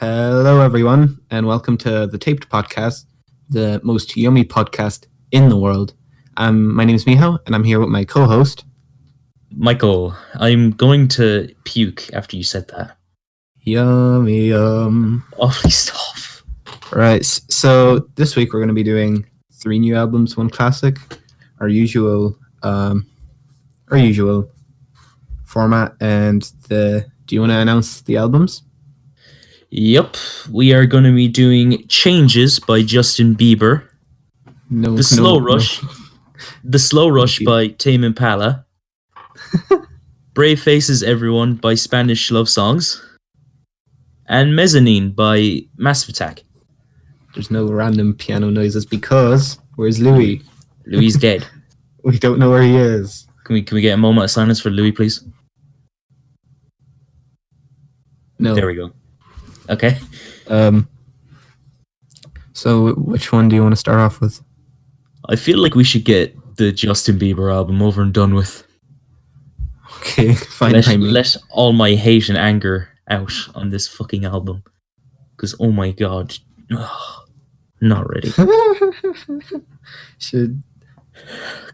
Hello, everyone, and welcome to the TAPED podcast, the most yummy podcast in the world. My name is Miho, and I'm here with my co-host, Michael. I'm going to puke after you said that. Yummy Yum. Oh, please stop. Right, so this week we're going to be doing 3 new albums, 1 classic, our usual format. And do you want to announce the albums? Yep, we are going to be doing Changes by Justin Bieber. The Slow Rush by Tame Impala. Brave Faces Everyone by Spanish Love Songs. And Mezzanine by Massive Attack. There's no random piano noises because where's Louis? Louis is dead. We don't know where he is. Can we get a moment of silence for Louis, please? No. There we go. Okay. So which one do you want to start off with? I feel like we should get the Justin Bieber album over and done with. Okay, fine. Let all my hate and anger out on this fucking album. Because, oh my god. Ugh, not ready.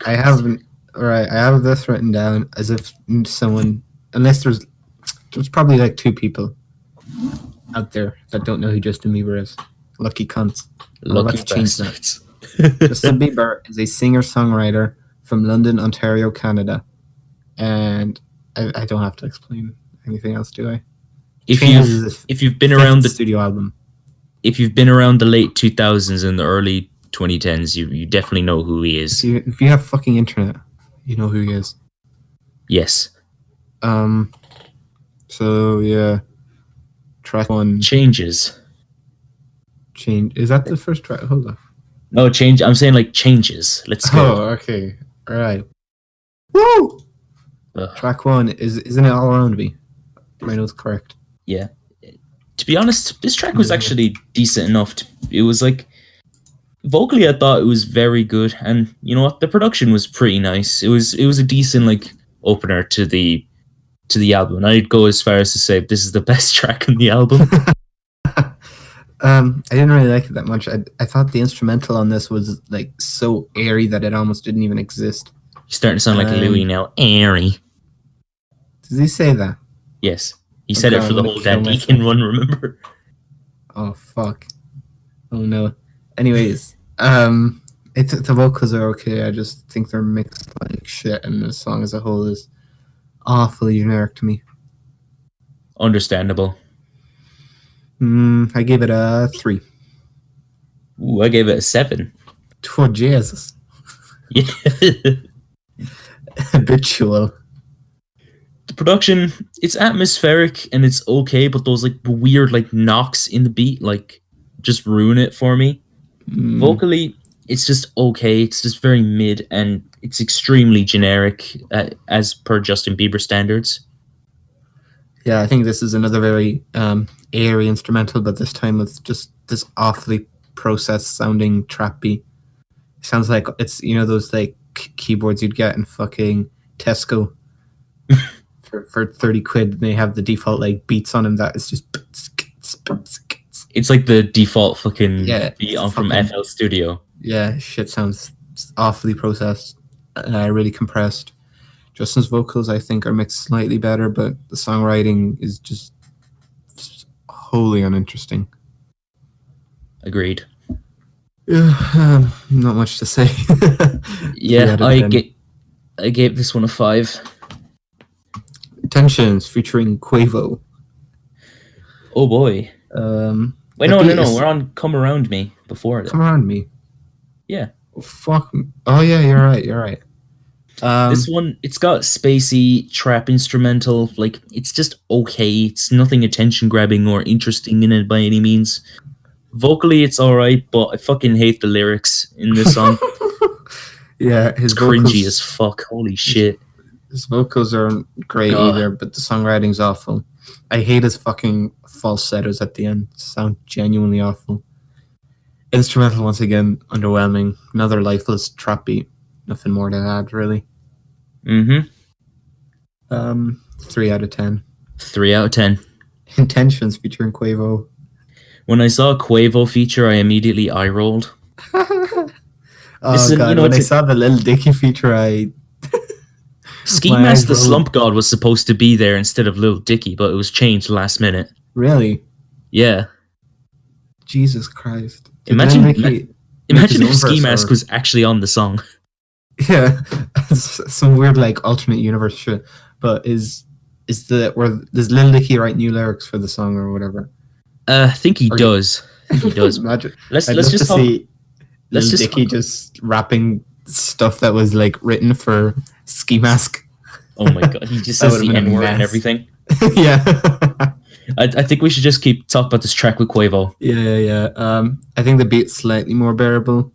I have this written down as if someone, unless there's probably like 2 people out there that don't know who Justin Bieber is. Lucky cunts. Lucky bastards. Justin Bieber is a singer-songwriter from London, Ontario, Canada. And I don't have to explain anything else, do I? If you've been around the studio album. If you've been around the late 2000s and the early 2010s, you definitely know who he is. If you have fucking internet, you know who he is. Yes. So yeah. Track 1. Changes. Is that the first track? Hold on. No, change. I'm saying like Changes. Let's go. Oh, okay. All right. Woo! Track 1 isn't it All Around Me? My note's correct. Yeah. To be honest, this track was actually decent enough. It was like vocally, I thought it was very good, and you know what, the production was pretty nice. It was a decent like opener to the album. And I'd go as far as to say this is the best track on the album. I didn't really like it that much. I thought the instrumental on this was like so airy that it almost didn't even exist. You're starting to sound like Louis now. Airy. Does he say that? Yes. He said it for the whole That Deacon run, remember? Oh, fuck. Oh, no. Anyways, the vocals are okay. I just think they're mixed like shit, and the song as a whole is awfully generic to me. Understandable. I gave it a 3. Ooh, I gave it a 7. Oh, Jesus. Yeah. Habitual. The production, it's atmospheric and it's okay, but those like weird like knocks in the beat like just ruin it for me. Vocally, it's just okay. It's just very mid and it's extremely generic as per Justin Bieber standards. Yeah, I think this is another very airy instrumental, but this time with just this awfully processed sounding trap beat. It sounds like it's, you know, those like keyboards you'd get in fucking Tesco. For 30 quid, they have the default like beats on them that is just. It's like the default fucking beat on from FL Studio. Yeah, shit sounds awfully processed, really compressed. Justin's vocals, I think, are mixed slightly better, but the songwriting is just wholly uninteresting. Agreed. Yeah, not much to say. Yeah, I gave this one a 5. Tensions featuring Quavo. Oh boy. Wait, no. We're on Come Around Me before it. Come Around Me. Yeah. Oh, fuck. Oh yeah, you're right. This one, it's got spacey trap instrumental. Like, it's just okay. It's nothing attention grabbing or interesting in it by any means. Vocally, it's alright, but I fucking hate the lyrics in this song. Yeah, it's cringy as fuck. Holy shit. His vocals aren't great either, but the songwriting's awful. I hate his fucking falsettos at the end. Sound genuinely awful. Instrumental, once again, underwhelming. Another lifeless trap beat. Nothing more to add, really. 3 out of 10. 3 out of 10. Intentions featuring Quavo. When I saw a Quavo feature, I immediately eye rolled. Oh god! When I saw the Lil Dicky feature, Ski Mask the Slump God was supposed to be there instead of Lil Dicky, but it was changed last minute. Really? Yeah. Jesus Christ! Imagine if Ski Mask was actually on the song. Yeah, some weird like alternate universe shit. But does Lil Dicky write new lyrics for the song or whatever? I think he does. He does. Imagine. Let's just see Lil Dicky just rapping stuff that was like written for Ski Mask. Oh my god, he just says the N-word and everything. Yeah. I think we should just keep talking about this track with Quavo. Yeah. I think the beat's slightly more bearable,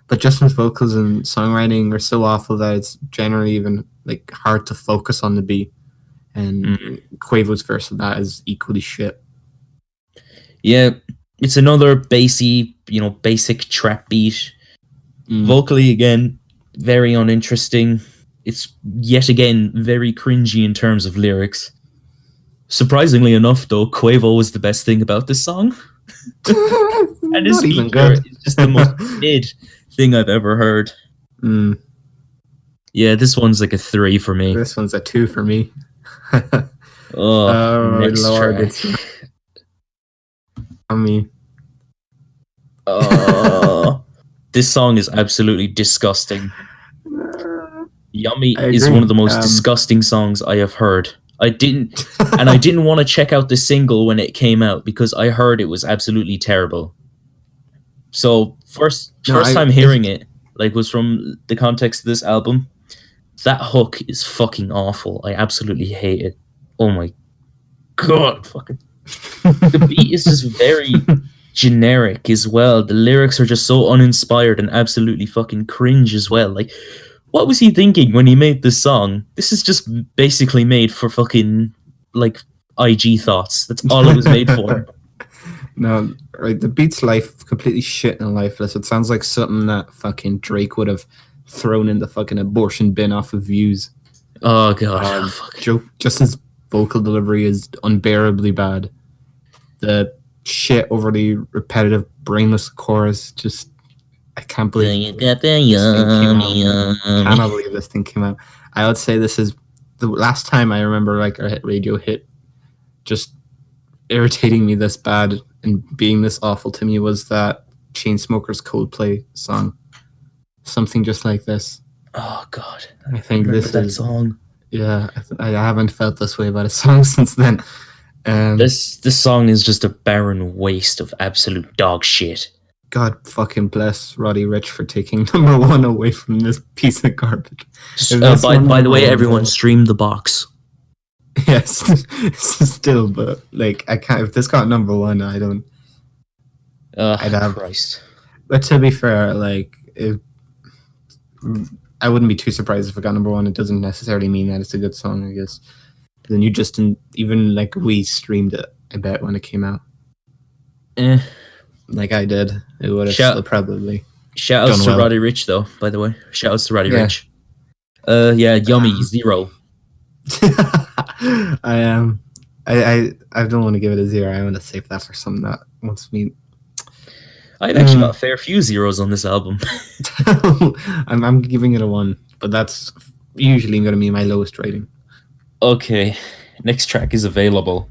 but Justin's vocals and songwriting are so awful that it's generally even like hard to focus on the beat. And Quavo's verse of that is equally shit. Yeah, it's another basic trap beat. Vocally, again, very uninteresting. It's yet again very cringy in terms of lyrics. Surprisingly enough, though, Quavo was the best thing about this song. And his feature is just the most mid thing I've ever heard. Yeah, this one's like a 3 for me. This one's a 2 for me. Oh, next Lord, track. This song is absolutely disgusting. Yummy is one of the most disgusting songs I have heard. I didn't want to check out the single when it came out because I heard it was absolutely terrible. So first time hearing it, like, was from the context of this album. That hook is fucking awful. I absolutely hate it. Oh my god, fucking. The beat is just very generic as well. The lyrics are just so uninspired and absolutely fucking cringe as well. Like, what was he thinking when he made this song? This is just basically made for fucking, like, IG thoughts. That's all it was made for. No, right, the beat's completely shit and lifeless. It sounds like something that fucking Drake would have thrown in the fucking abortion bin off of Views. Oh god. Justin's vocal delivery is unbearably bad. The shit overly repetitive, brainless chorus, just I can't believe cannot believe this thing came out. I would say this is the last time I remember like a radio hit just irritating me this bad and being this awful to me was that Chainsmokers Coldplay song. Something just like this. Oh god. I think this is that song. Yeah, I haven't felt this way about a song since then. This song is just a barren waste of absolute dog shit. God fucking bless Roddy Ricch for taking number 1 away from this piece of garbage. By the way, everyone stream The Box. Yes, still, but like I can't. If this got number 1, I don't. I'd have. Christ. But to be fair, like I wouldn't be too surprised if it got number 1. It doesn't necessarily mean that it's a good song, I guess. Then you just even like we streamed it, I bet, when it came out. Like I did, it would have still probably. Shout outs to Roddy Ricch, though. By the way, shout outs to Roddy Ricch. Yummy 0. I don't want to give it a 0. I want to save that for something that wants me. I've actually got a fair few zeros on this album. I'm giving it a 1, but that's usually going to be my lowest rating. Okay, next track is available.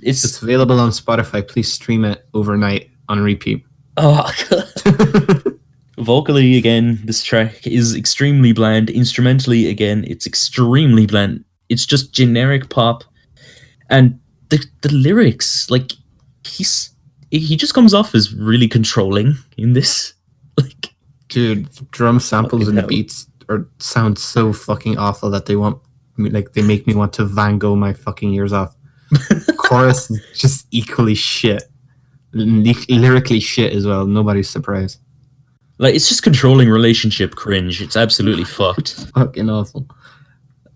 It's available on Spotify. Please stream it overnight on repeat. Oh, God. Vocally, again, this track is extremely bland. Instrumentally, again, it's extremely bland. It's just generic pop. And the lyrics, like, he just comes off as really controlling in this. Like, dude, drum samples and beats sound so fucking awful that they make me want to Van Gogh my fucking ears off. Chorus is just equally shit. Lyrically shit as well. Nobody's surprised. Like, it's just controlling relationship cringe. It's absolutely fucked. Fucking awful.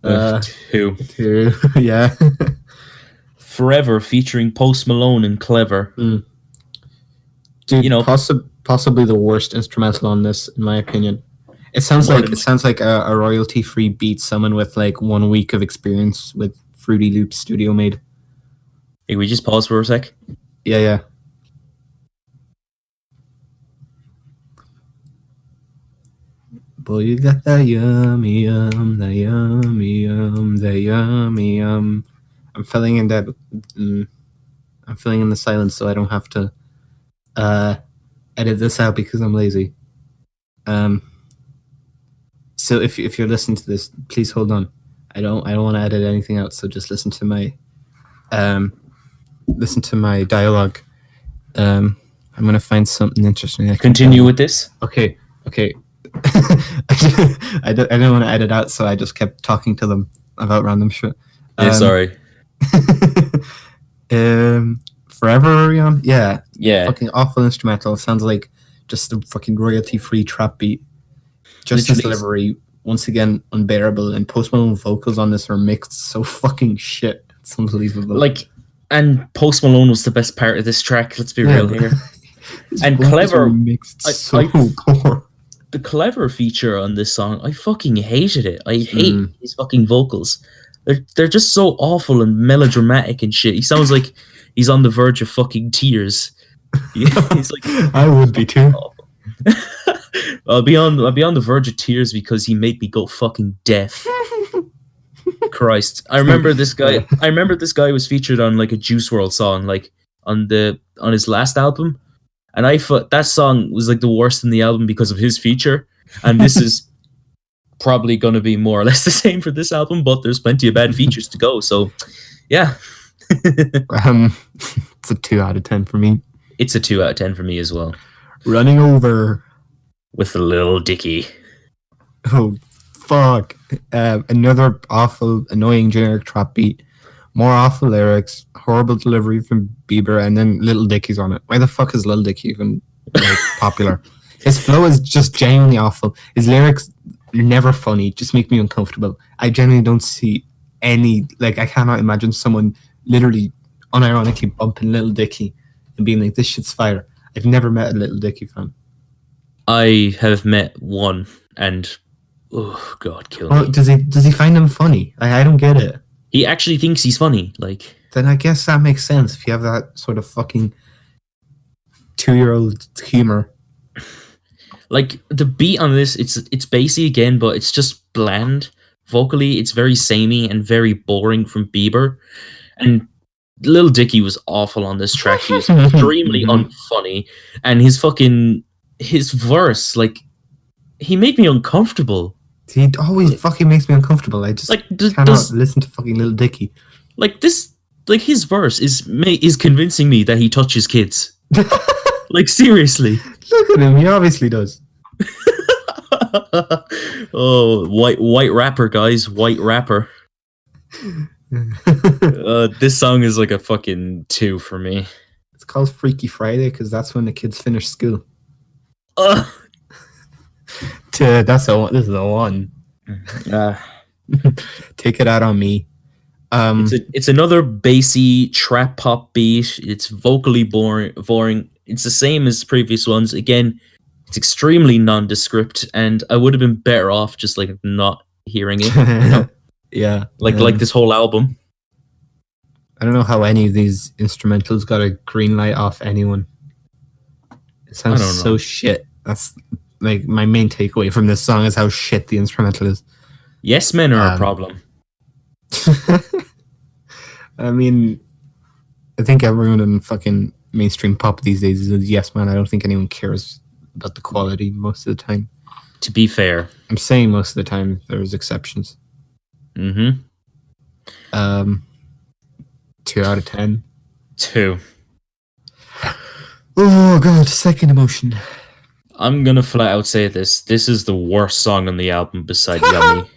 2. Yeah. Forever featuring Post Malone and Clever. Dude, possibly the worst instrumental on this, in my opinion. It sounds like a royalty-free beat someone with like 1 week of experience with Fruity Loops Studio made. Hey, we just pause for a sec? Yeah. Boy, you got that yummy yum, the yummy yum, the yummy yum. I'm filling in that. I'm filling in the silence so I don't have to edit this out because I'm lazy. So if you're listening to this, please hold on. I don't want to edit anything out. So just listen to my dialogue. I'm gonna find something interesting. Continue with this. Okay. I don't want to edit out, so I just kept talking to them about random shit. Sorry. Forever Young? Yeah. Fucking awful instrumental. It sounds like just a fucking royalty-free trap beat. Justice delivery, once again, unbearable. And Post Malone vocals on this are mixed so fucking shit. It's unbelievable. And Post Malone was the best part of this track, let's be real here. And Clever mixed so poor. The Clever feature on this song, I fucking hated it. I hate his fucking vocals. They're just so awful and melodramatic and shit. He sounds like he's on the verge of fucking tears. He's like, I would be too. I'll be on the verge of tears because he made me go fucking deaf. Christ. I remember this guy was featured on like a Juice WRLD song, like on his last album. And I thought that song was like the worst in the album because of his feature. And this is probably going to be more or less the same for this album, but there's plenty of bad features to go. So, yeah. It's a 2 out of 10 for me. It's a 2 out of 10 for me as well. Running Over. With the Lil Dicky. Oh, fuck. Another awful, annoying generic trap beat. More awful lyrics, horrible delivery from Bieber, and then Lil Dicky's on it. Why the fuck is Lil Dicky even popular? His flow is just genuinely awful. His lyrics are never funny, just make me uncomfortable. I genuinely don't see any, I cannot imagine someone literally unironically bumping Lil Dicky and being like, this shit's fire. I've never met a Lil Dicky fan. I have met one, and oh god, kill me. Does he find him funny? I don't get it. He actually thinks he's funny. Then I guess that makes sense if you have that sort of fucking 2-year-old humor. The beat on this, it's bassy again, but it's just bland. Vocally, it's very samey and very boring from Bieber. And Lil Dicky was awful on this track. He was extremely unfunny, and his verse, he made me uncomfortable. He always fucking makes me uncomfortable. I just cannot listen to fucking Lil Dicky. His verse is convincing me that he touches kids. Seriously. Look at him, he obviously does. Oh, white rapper, guys, white rapper. This song is like a fucking 2 for me. It's called Freaky Friday because that's when the kids finish school. This is a 1. Take it out on me. It's another bassy trap pop beat. It's vocally boring. It's the same as previous ones. Again, it's extremely nondescript, and I would have been better off just not hearing it. You know? Yeah. Like this whole album. I don't know how any of these instrumentals got a green light off anyone. It sounds so shit. That's my main takeaway from this song is how shit the instrumental is. Yes men are a problem. I mean, I think everyone in fucking mainstream pop these days is a yes man. I don't think anyone cares about the quality most of the time. To be fair. I'm saying most of the time. There's exceptions. 2 out of 10. 2. Oh god, second emotion. I'm gonna flat out say this. This is the worst song on the album beside Yummy.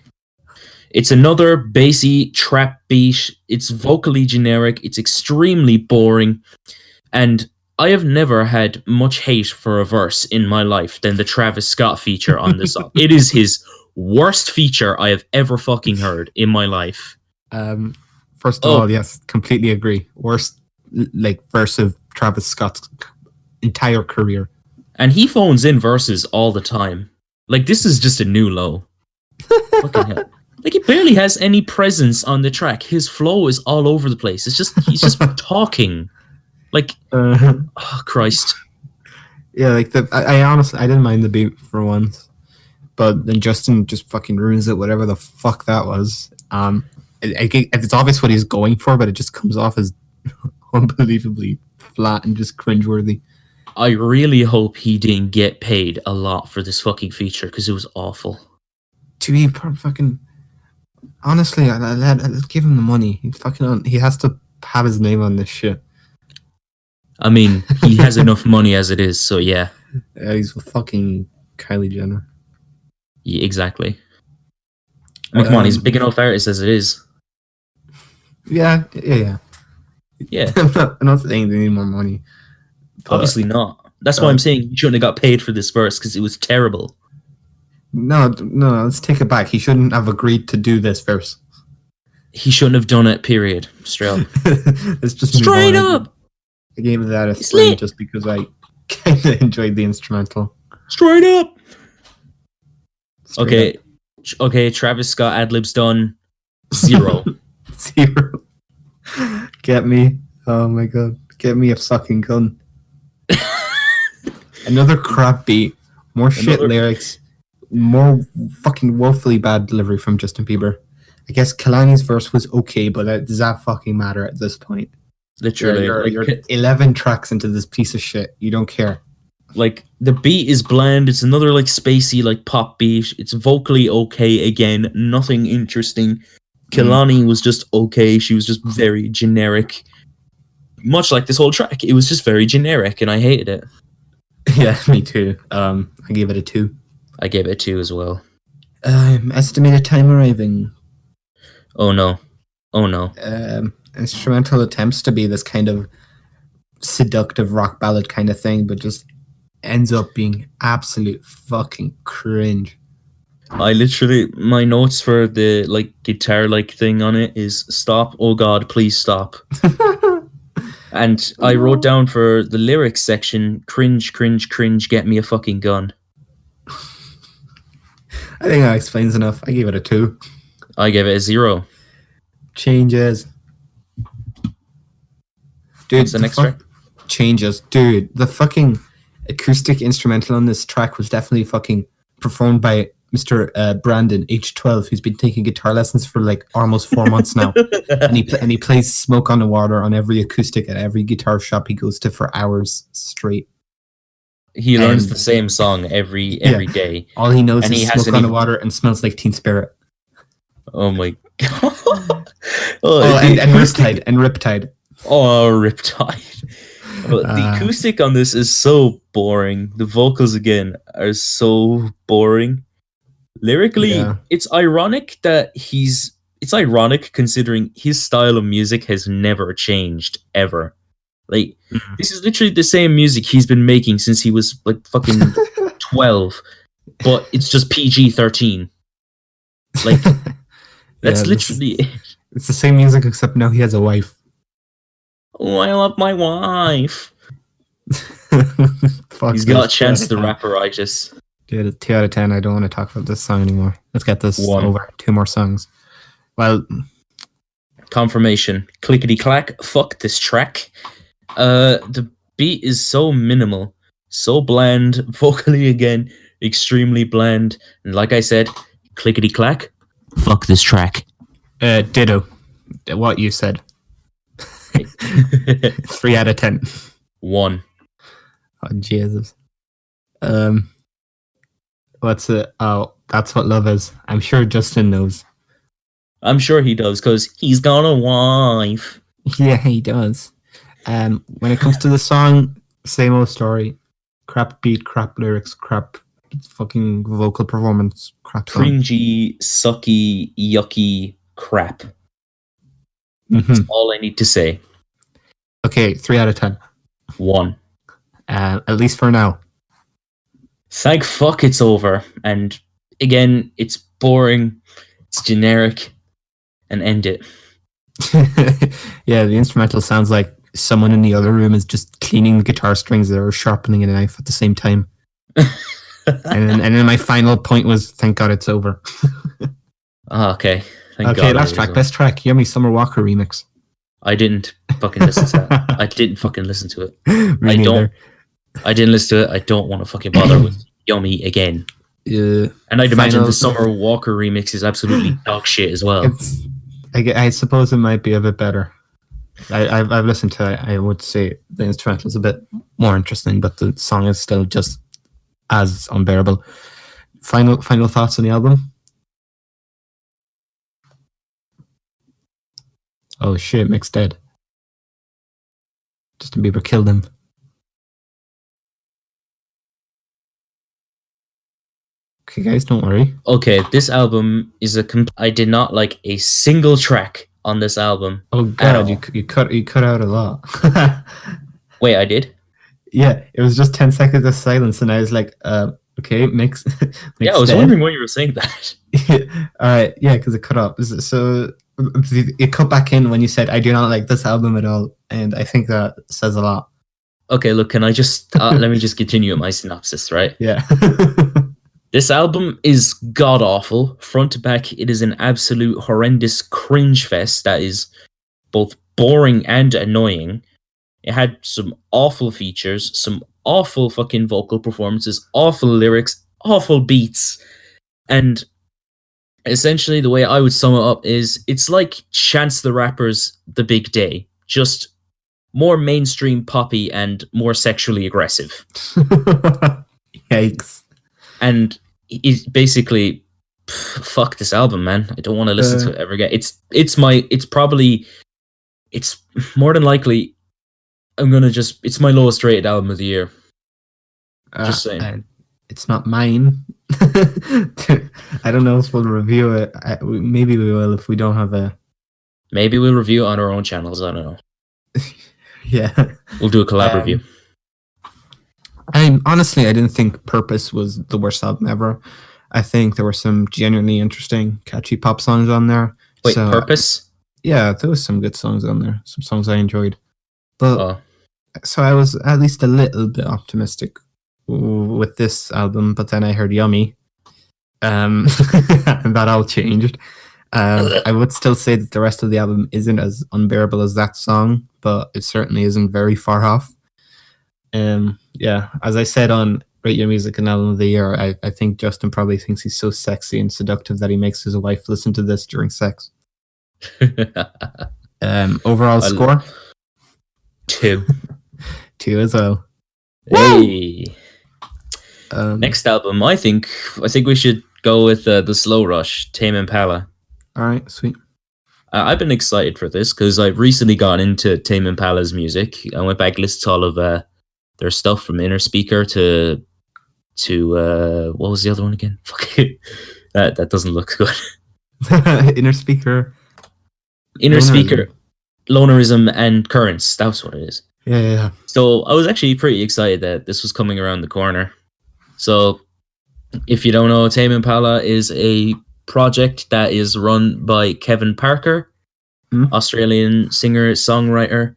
It's another bassy trap beat. It's vocally generic. It's extremely boring. And I have never had much hate for a verse in my life than the Travis Scott feature on this song. It is his worst feature I have ever fucking heard in my life. First of all, yes, completely agree. Worst verse of Travis Scott's entire career. And he phones in verses all the time. This is just a new low. Fucking hell. He barely has any presence on the track. His flow is all over the place. He's just talking. Like, Uh, oh Christ. yeah, like I honestly I didn't mind the beat for once, but then Justin just fucking ruins it. Whatever the fuck that was. It's obvious what he's going for, but it just comes off as unbelievably flat and just cringeworthy. I really hope he didn't get paid a lot for this fucking feature because it was awful. To be fucking honestly, I'd give him the money. He has to have his name on this shit. I mean, he has enough money as it is, so yeah. He's fucking Kylie Jenner. Yeah, exactly. I mean, come on, he's a big enough artist as it is. Yeah. Yeah. I'm not saying they need more money. Obviously not. That's why I'm saying he shouldn't have got paid for this verse, because it was terrible. No, let's take it back. He shouldn't have agreed to do this verse. He shouldn't have done it, period. Straight up. It's just straight up! I gave that a 3 just because I kind of enjoyed the instrumental. Straight up! Okay, Travis Scott ad-libs done. 0. 0. Get me. Oh my god. Get me a fucking gun. Another crap beat. More shit lyrics. More fucking woefully bad delivery from Justin Bieber. I guess Kalani's verse was okay, but does that fucking matter at this point? Literally. You're 11 tracks into this piece of shit. You don't care. Like, the beat is bland. It's another, like, spacey, like, pop beat. It's vocally okay again. Nothing interesting. Kalani was just okay. She was just very generic. Much like this whole track. It was just very generic, and I hated it. Yeah, me too. I gave it a 2. I gave it a 2 as well. Estimated time arriving. Oh no. Instrumental attempts to be this kind of seductive rock ballad kind of thing, but just ends up being absolute fucking cringe. I literally, my notes for the like guitar like thing on it is stop, oh god, please stop. And I wrote down for the lyrics section, cringe, get me a fucking gun. I think that explains enough. I gave it a 2. I gave it a 0. Changes. Dude, what's the next track? Changes. Dude, the fucking acoustic instrumental on this track was definitely fucking performed by Mr. Brandon, age 12, who's been taking guitar lessons for like almost 4 months now. and he plays Smoke on the Water on every acoustic at every guitar shop he goes to for hours straight. He learns the same song every day. All he knows is Smoke on the Water and Smells Like Teen Spirit. Oh my god. and Riptide. Oh, Riptide. The acoustic on this is so boring. The vocals again are so boring. Lyrically, it's ironic considering his style of music has never changed ever. Like, this is literally the same music he's been making since he was like fucking 12, but it's just PG-13. Like, that's literally it. It's the same music except now he has a wife. Oh, I love my wife. He's got Chance the Rapperitis. Dude, 2 out of 10. I don't want to talk about this song anymore. Let's get this over. 2 more songs. Well, confirmation. Clickety clack. Fuck this track. The beat is so minimal, so bland. Vocally again, extremely bland. And like I said, clickety clack. Fuck this track. Ditto. What you said. 3 out of 10. 1. Oh Jesus. What's it? Oh, That's What Love Is. I'm sure Justin knows. I'm sure he does, because he's got a wife. Yeah, he does. When it comes to the song, same old story. Crap beat, crap lyrics, crap fucking vocal performance, crap song. Cringy, sucky, yucky crap. That's all I need to say. Okay, 3 out of 10. 1. At least for now. Thank fuck it's over. And again, it's boring, it's generic, and end it. Yeah, the instrumental sounds like someone in the other room is just cleaning the guitar strings or sharpening a knife at the same time. and then my final point was, thank God it's over. Okay. Thank God. Last track, best track, Yummy Summer Walker remix. I didn't fucking listen to that. I didn't fucking listen to it. Me neither. I didn't listen to it. I don't want to fucking bother with Yummy again. And I'd imagine the Summer Walker remix is absolutely dog shit as well. I suppose it might be a bit better. I've listened to it. I would say the instrumental is a bit more interesting, but the song is still just as unbearable. Final thoughts on the album? Oh shit, Mick's dead. Justin Bieber killed him. Okay, guys, don't worry. Okay, this album is I did not like a single track on this album. Oh god, you cut out a lot. Wait, I did? Yeah, it was just 10 seconds of silence, and I was like, okay, Mick's yeah, I was wondering why you were saying that. All right, yeah, because it cut off. So it cut back in when you said, I do not like this album at all, and I think that says a lot. Okay, look, can I just let me just continue with my synopsis, right? Yeah. This album is god awful. Front to back, it is an absolute horrendous cringe fest that is both boring and annoying. It had some awful features, some awful fucking vocal performances, awful lyrics, awful beats, and essentially the way I would sum it up is it's like Chance the Rapper's The Big Day, just more mainstream poppy and more sexually aggressive. Yikes. And it's basically fuck this album, man. I don't want to listen to it ever again. It's more than likely it's my lowest rated album of the year. Just saying. It's not mine. I don't know if we'll review it. Maybe we will if we don't have a. Maybe we'll review it on our own channels. I don't know. Yeah, we'll do a collab review. Honestly, I didn't think Purpose was the worst album ever. I think there were some genuinely interesting, catchy pop songs on there. Wait, Purpose? Yeah, there was some good songs on there. Some songs I enjoyed. But so I was at least a little bit optimistic with this album, but then I heard Yummy. And that all changed. I would still say that the rest of the album isn't as unbearable as that song, but it certainly isn't very far off. Yeah, as I said on Rate Your Music and Album of the Year, I think Justin probably thinks he's so sexy and seductive that he makes his wife listen to this during sex. Overall score? 2. 2 as well. Hey. Next album, I think we should go with the Slow Rush, Tame Impala. All right, sweet. I've been excited for this because I've recently gotten into Tame Impala's music. I went back and listened to all of their stuff from Inner Speaker to what was the other one again? Fuck it. That doesn't look good. Inner Speaker, Lonerism, and Currents. That's what it is. Yeah. So I was actually pretty excited that this was coming around the corner. So if you don't know, Tame Impala is a project that is run by Kevin Parker, Australian singer, songwriter,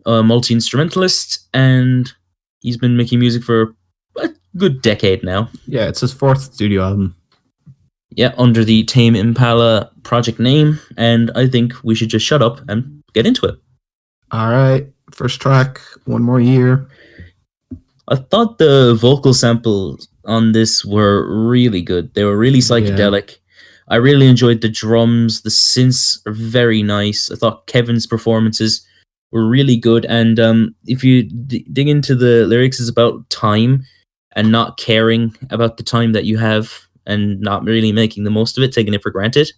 multi-instrumentalist, and he's been making music for a good decade now. Yeah, it's his 4th studio album. Yeah, under the Tame Impala project name, and I think we should just shut up and get into it. All right, first track, One More Year. I thought the vocal samples on this were really good. They were really psychedelic. Yeah. I really enjoyed the drums. The synths are very nice. I thought Kevin's performances were really good. And if you dig into the lyrics, it's about time and not caring about the time that you have and not really making the most of it, taking it for granted.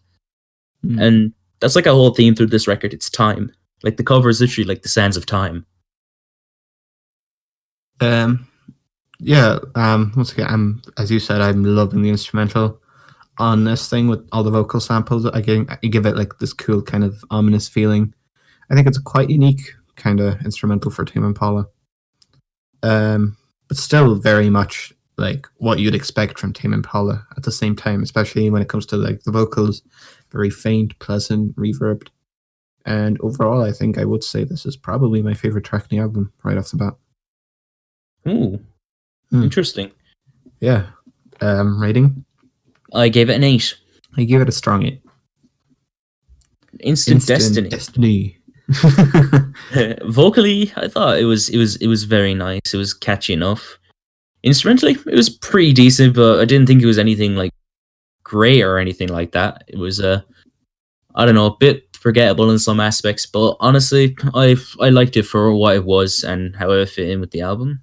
And that's like a whole theme through this record. It's time. Like the cover is literally like the sands of time. Once again, as you said, I'm loving the instrumental on this thing with all the vocal samples. I give it like this cool kind of ominous feeling. I think it's a quite unique kind of instrumental for Tame Impala. But still very much like what you'd expect from Tame Impala at the same time, especially when it comes to like the vocals, very faint, pleasant, reverbed. And overall, I think I would say this is probably my favorite track in the album right off the bat. Ooh, interesting. Yeah. Rating? I gave it an 8. I gave it a strong 8. Instant Destiny. Vocally, I thought it was very nice. It was catchy enough. Instrumentally, it was pretty decent, but I didn't think it was anything like great or anything like that. It was I don't know, a bit forgettable in some aspects, but honestly, I liked it for what it was and how it fit in with the album.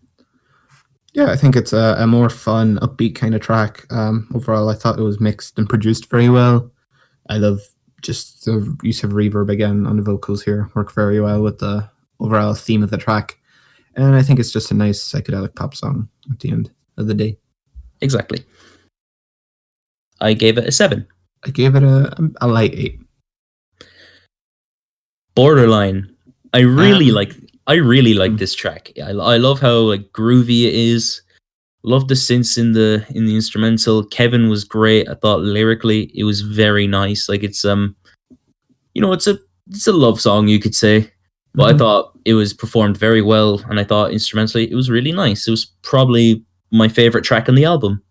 Yeah, I think it's a more fun, upbeat kind of track. Overall, I thought it was mixed and produced very well. I love just the use of reverb again on the vocals here. Work very well with the overall theme of the track. And I think it's just a nice psychedelic pop song at the end of the day. Exactly. I gave it a 7. I gave it a light 8. Borderline. I really like this track. I love how like groovy it is. Love the synths in the instrumental. Kevin was great. I thought lyrically it was very nice. Like it's it's a love song, you could say. But I thought it was performed very well, and I thought instrumentally it was really nice. It was probably my favorite track on the album.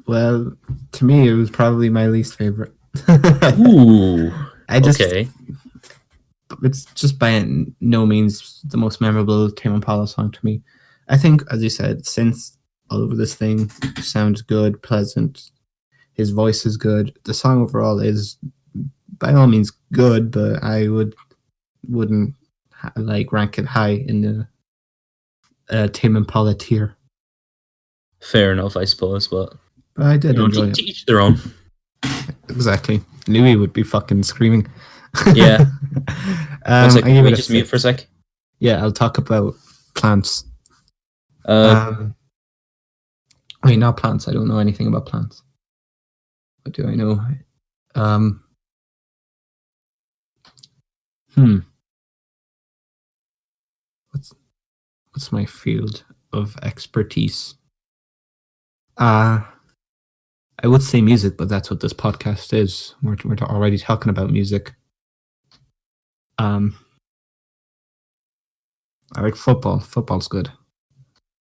Well, to me, it was probably my least favorite. Ooh. Okay. It's just by no means the most memorable Tame Impala song to me. I think, as you said, synths all over this thing sounds good, pleasant. His voice is good. The song overall is, by all means, good, but I wouldn't rank it high in the Tame Impala tier. Fair enough, I suppose, but I did enjoy it. To each their own. Exactly. Louis would be fucking screaming. Yeah. One sec, can we just mute for a sec? Yeah, I'll talk about plants. Not plants. I don't know anything about plants. What do I know? What's my field of expertise? I would say music, but that's what this podcast is. We're already talking about music. I like football. Football's good.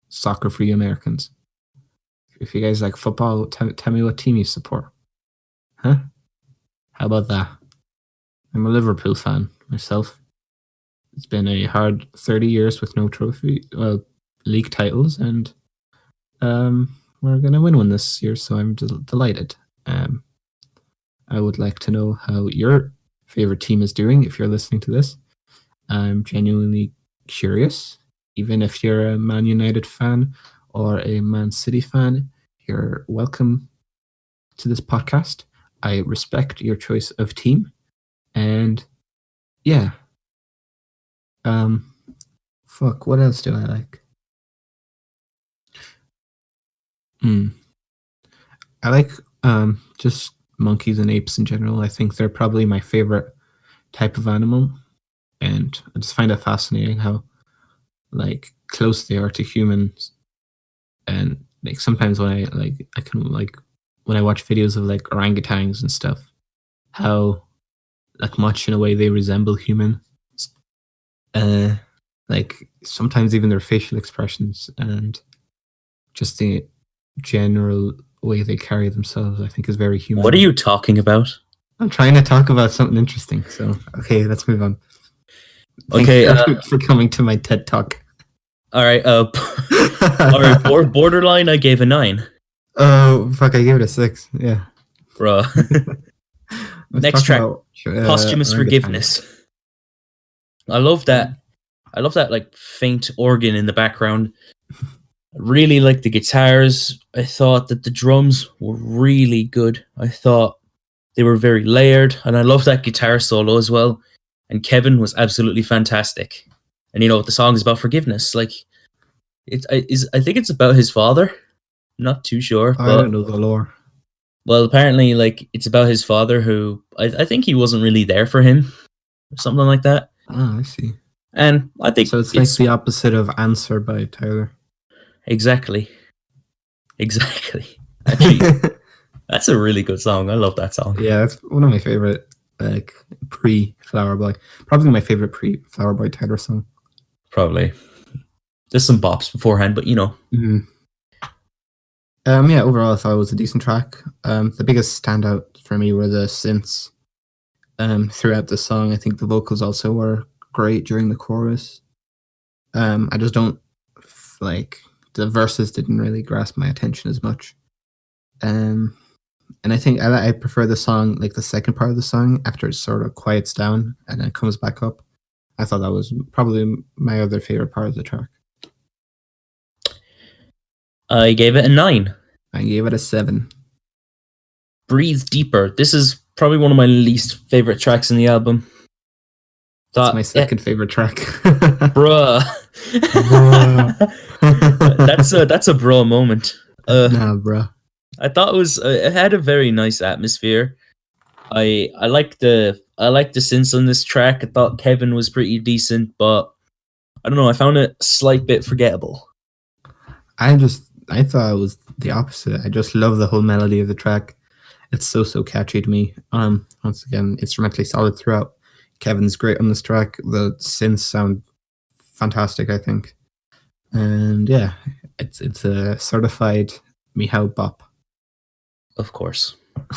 Soccer for you Americans. If you guys like football, tell me what team you support. Huh? How about that? I'm a Liverpool fan myself. It's been a hard 30 years with no league titles, and we're going to win one this year, so I'm delighted. I would like to know how your favorite team is doing if you're listening to this. I'm genuinely curious. Even if you're a Man United fan or a Man City fan, you're welcome to this podcast. I respect your choice of team. And yeah. What else do I like? I like just monkeys and apes in general. I think they're probably my favorite type of animal. And I just find it fascinating how close they are to humans. And sometimes when when I watch videos of orangutans and stuff, how much in a way they resemble humans. Sometimes even their facial expressions and just the general way they carry themselves, I think, is very human. What are you talking about? I'm trying to talk about something interesting. So, okay, let's move on. Thanks for coming to my TED Talk. All right. All right. Borderline, I gave a 9. Oh, fuck, I gave it a 6. Yeah. Bro. Next track, Posthumous Forgiveness. I love that. I love that faint organ in the background. I really like the guitars. I thought that the drums were really good. I thought they were very layered, and I love that guitar solo as well. And Kevin was absolutely fantastic. And the song is about forgiveness. I think it's about his father. Not too sure. I don't know the lore. Well, apparently, it's about his father who I think he wasn't really there for him, or something like that. Oh, I see. And I think so. It's the opposite of Answer by Tyler. Exactly. Actually, that's a really good song. I love that song. Yeah, it's one of my favorite pre-Flower Boy. Probably my favorite pre-Flower Boy Tyler song. Probably. There's some bops beforehand, but Mm-hmm. Overall I thought it was a decent track. The biggest standout for me were the synths. throughout the song. I think the vocals also were great during the chorus. I just don't like the verses didn't really grasp my attention as much. And I think I prefer the song, like the second part of the song, after it sort of quiets down and then comes back up. I thought that was probably my other favorite part of the track. I gave it a 9. I gave it a 7. Breathe Deeper. This is probably one of my least favorite tracks in the album. That's my second favorite track. Bruh. that's a bruh moment. Nah, bruh. I thought it had a very nice atmosphere. I like the synths on this track. I thought Kevin was pretty decent, but I don't know. I found it a slight bit forgettable. I thought it was the opposite. I just love the whole melody of the track. It's so catchy to me. Once again, instrumentally solid throughout. Kevin's great on this track. The synths sound fantastic, I think. And yeah, it's a certified Meow Bop. Of course.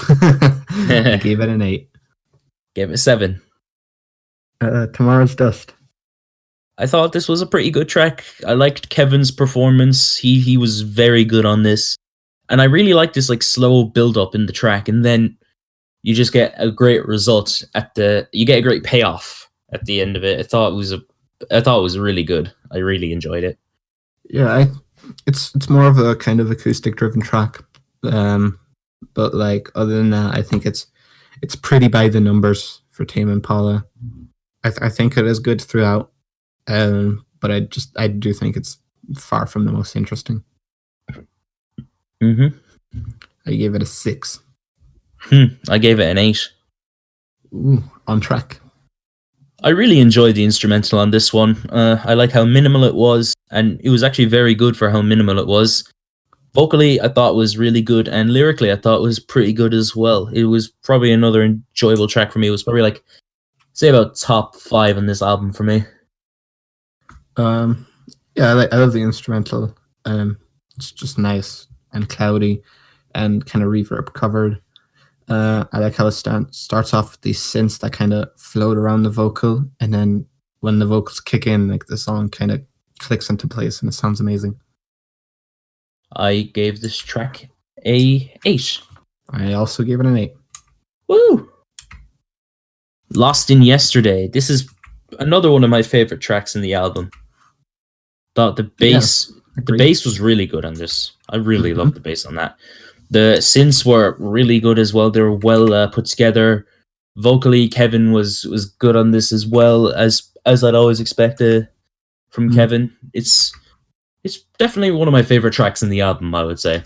I gave it an 8. Gave it a 7. Tomorrow's Dust. I thought this was a pretty good track. I liked Kevin's performance. He was very good on this. And I really like this like slow build up in the track, and then you just get a great result you get a great payoff at the end of it. I thought it was really good. I really enjoyed it. Yeah, it's more of a kind of acoustic driven track. But like other than that, I think it's pretty by the numbers for Tame Impala. I think it is good throughout. But I do think it's far from the most interesting. Mm-hmm. I gave it a 6. I gave it an 8. Ooh, on track. I really enjoyed the instrumental on this one. I like how minimal it was, and it was actually very good for how minimal it was. Vocally, I thought was really good, and lyrically, I thought was pretty good as well. It was probably another enjoyable track for me. It was probably like, say, about top 5 on this album for me. Yeah, I love the instrumental. It's just nice and cloudy and kind of reverb covered. I like how it starts off with these synths that kind of float around the vocal, and then when the vocals kick in, like the song kind of clicks into place, and it sounds amazing. I gave this track a 8. I also gave it an 8. Woo! Lost in Yesterday. This is another one of my favorite tracks in the album. Thought the bass was really good on this. I really loved the bass on that. The synths were really good as well. They were well put together. Vocally, Kevin was good on this as well, as I'd always expect from Kevin. It's definitely one of my favorite tracks in the album, I would say.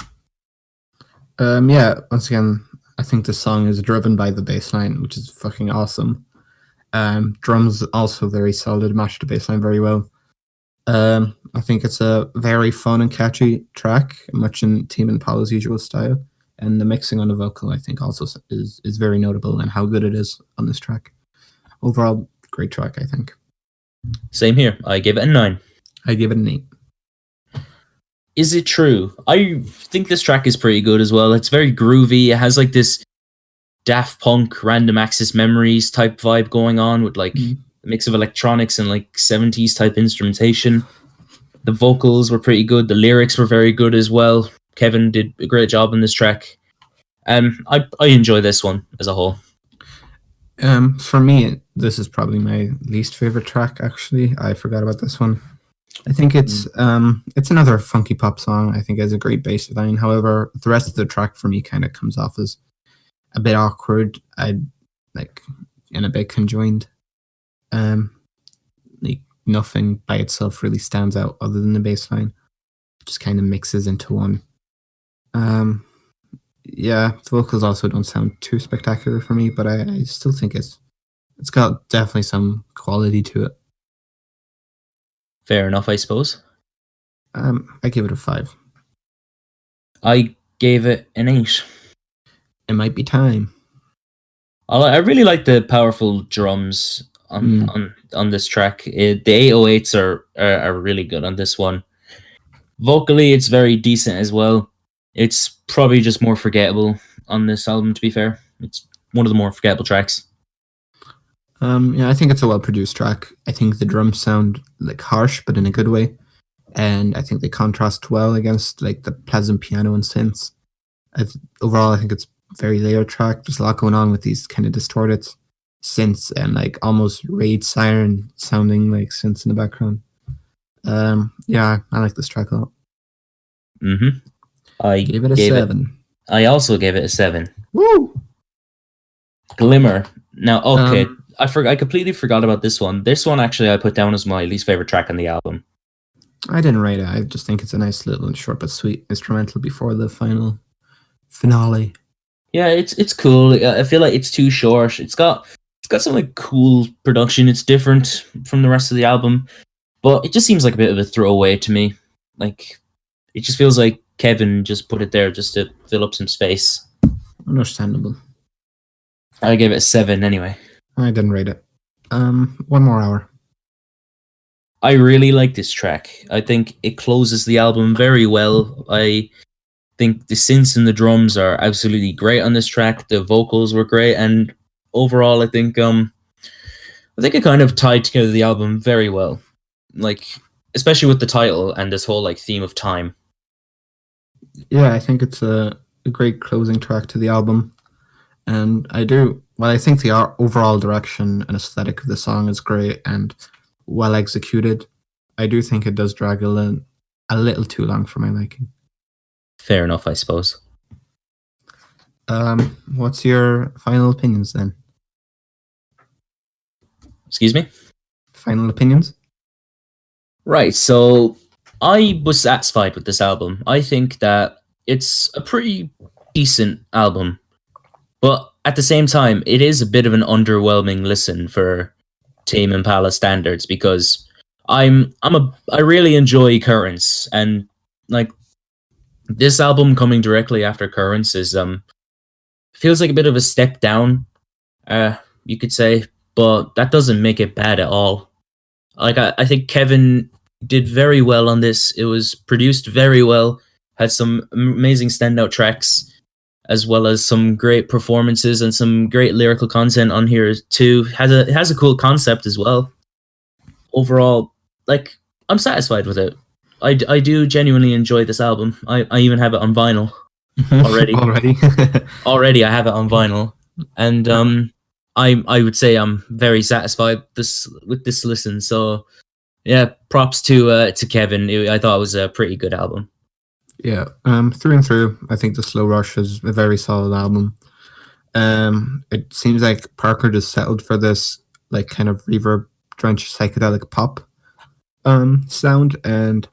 Yeah, once again, I think the song is driven by the bass line, which is fucking awesome. Drums also very solid, match the bass line very well. I think it's a very fun and catchy track, much in Tame Impala's usual style. And the mixing on the vocal, I think, also is very notable, and how good it is on this track. Overall, great track, I think. Same here. I gave it a 9. I give it an 8. Is It True? I think this track is pretty good as well. It's very groovy. It has like this Daft Punk, Random Access Memories type vibe going on with like a mix of electronics and like 70s type instrumentation. The vocals were pretty good. The lyrics were very good as well. Kevin did a great job on this track. I enjoy this one as a whole. For me, this is probably my least favorite track. Actually, I forgot about this one. I think it's another funky pop song. I think it has a great bass line. However, the rest of the track for me kind of comes off as a bit awkward. And a bit conjoined. Like nothing by itself really stands out other than the bass line. It just kind of mixes into one. Yeah, the vocals also don't sound too spectacular for me, but I still think it's got definitely some quality to it. Fair enough, I suppose. I give it a 5. I gave it an 8. It might be time. I really like the powerful drums on this track. The 808s are really good on this one. Vocally, it's very decent as well. It's probably just more forgettable on this album, to be fair. It's one of the more forgettable tracks. Yeah, I think it's a well-produced track. I think the drums sound like harsh, but in a good way, and I think they contrast well against like the pleasant piano and synths. Overall, I think it's a very layered track. There's a lot going on with these kind of distorted synths and like almost raid siren sounding like synths in the background. Yeah, I like this track a lot. Mm-hmm. I gave it a 7. I also gave it a 7. Woo! Glimmer. Now, okay, I completely forgot about this one. This one actually I put down as my least favorite track on the album. I didn't rate it. I just think it's a nice little short but sweet instrumental before the finale. Yeah, it's cool. I feel like it's too short. It's got some like cool production. It's different from the rest of the album, but it just seems like a bit of a throwaway to me. Like it just feels like Kevin just put it there just to fill up some space. Understandable. I gave it a 7 anyway. I didn't rate it. 1 more hour. I really like this track. I think it closes the album very well. I think the synths and the drums are absolutely great on this track. The vocals were great, and overall, I think it kind of tied together the album very well. Like, especially with the title and this whole like theme of time. Yeah, I think it's a great closing track to the album, and I think the overall direction and aesthetic of the song is great and well executed. I do think it does drag a little too long for my liking. Fair enough, I suppose. What's your final opinions then? Excuse me? Final opinions? Right, so I was satisfied with this album. I think that it's a pretty decent album, but at the same time, it is a bit of an underwhelming listen for Tame Impala standards because I really enjoy Currents, and like this album coming directly after Currents is feels like a bit of a step down, you could say, but that doesn't make it bad at all. Like I think Kevin did very well on this. It was produced very well, had some amazing standout tracks, as well as some great performances and some great lyrical content on here too. It has a cool concept as well. Overall, like I'm satisfied with it. I do genuinely enjoy this album. I even have it on vinyl already. Already I have it on vinyl, and I would say I'm very satisfied with this listen. So yeah, props to Kevin. I thought it was a pretty good album. Yeah, through and through, I think the Slow Rush is a very solid album. It seems like Parker just settled for this like kind of reverb drenched psychedelic pop sound, and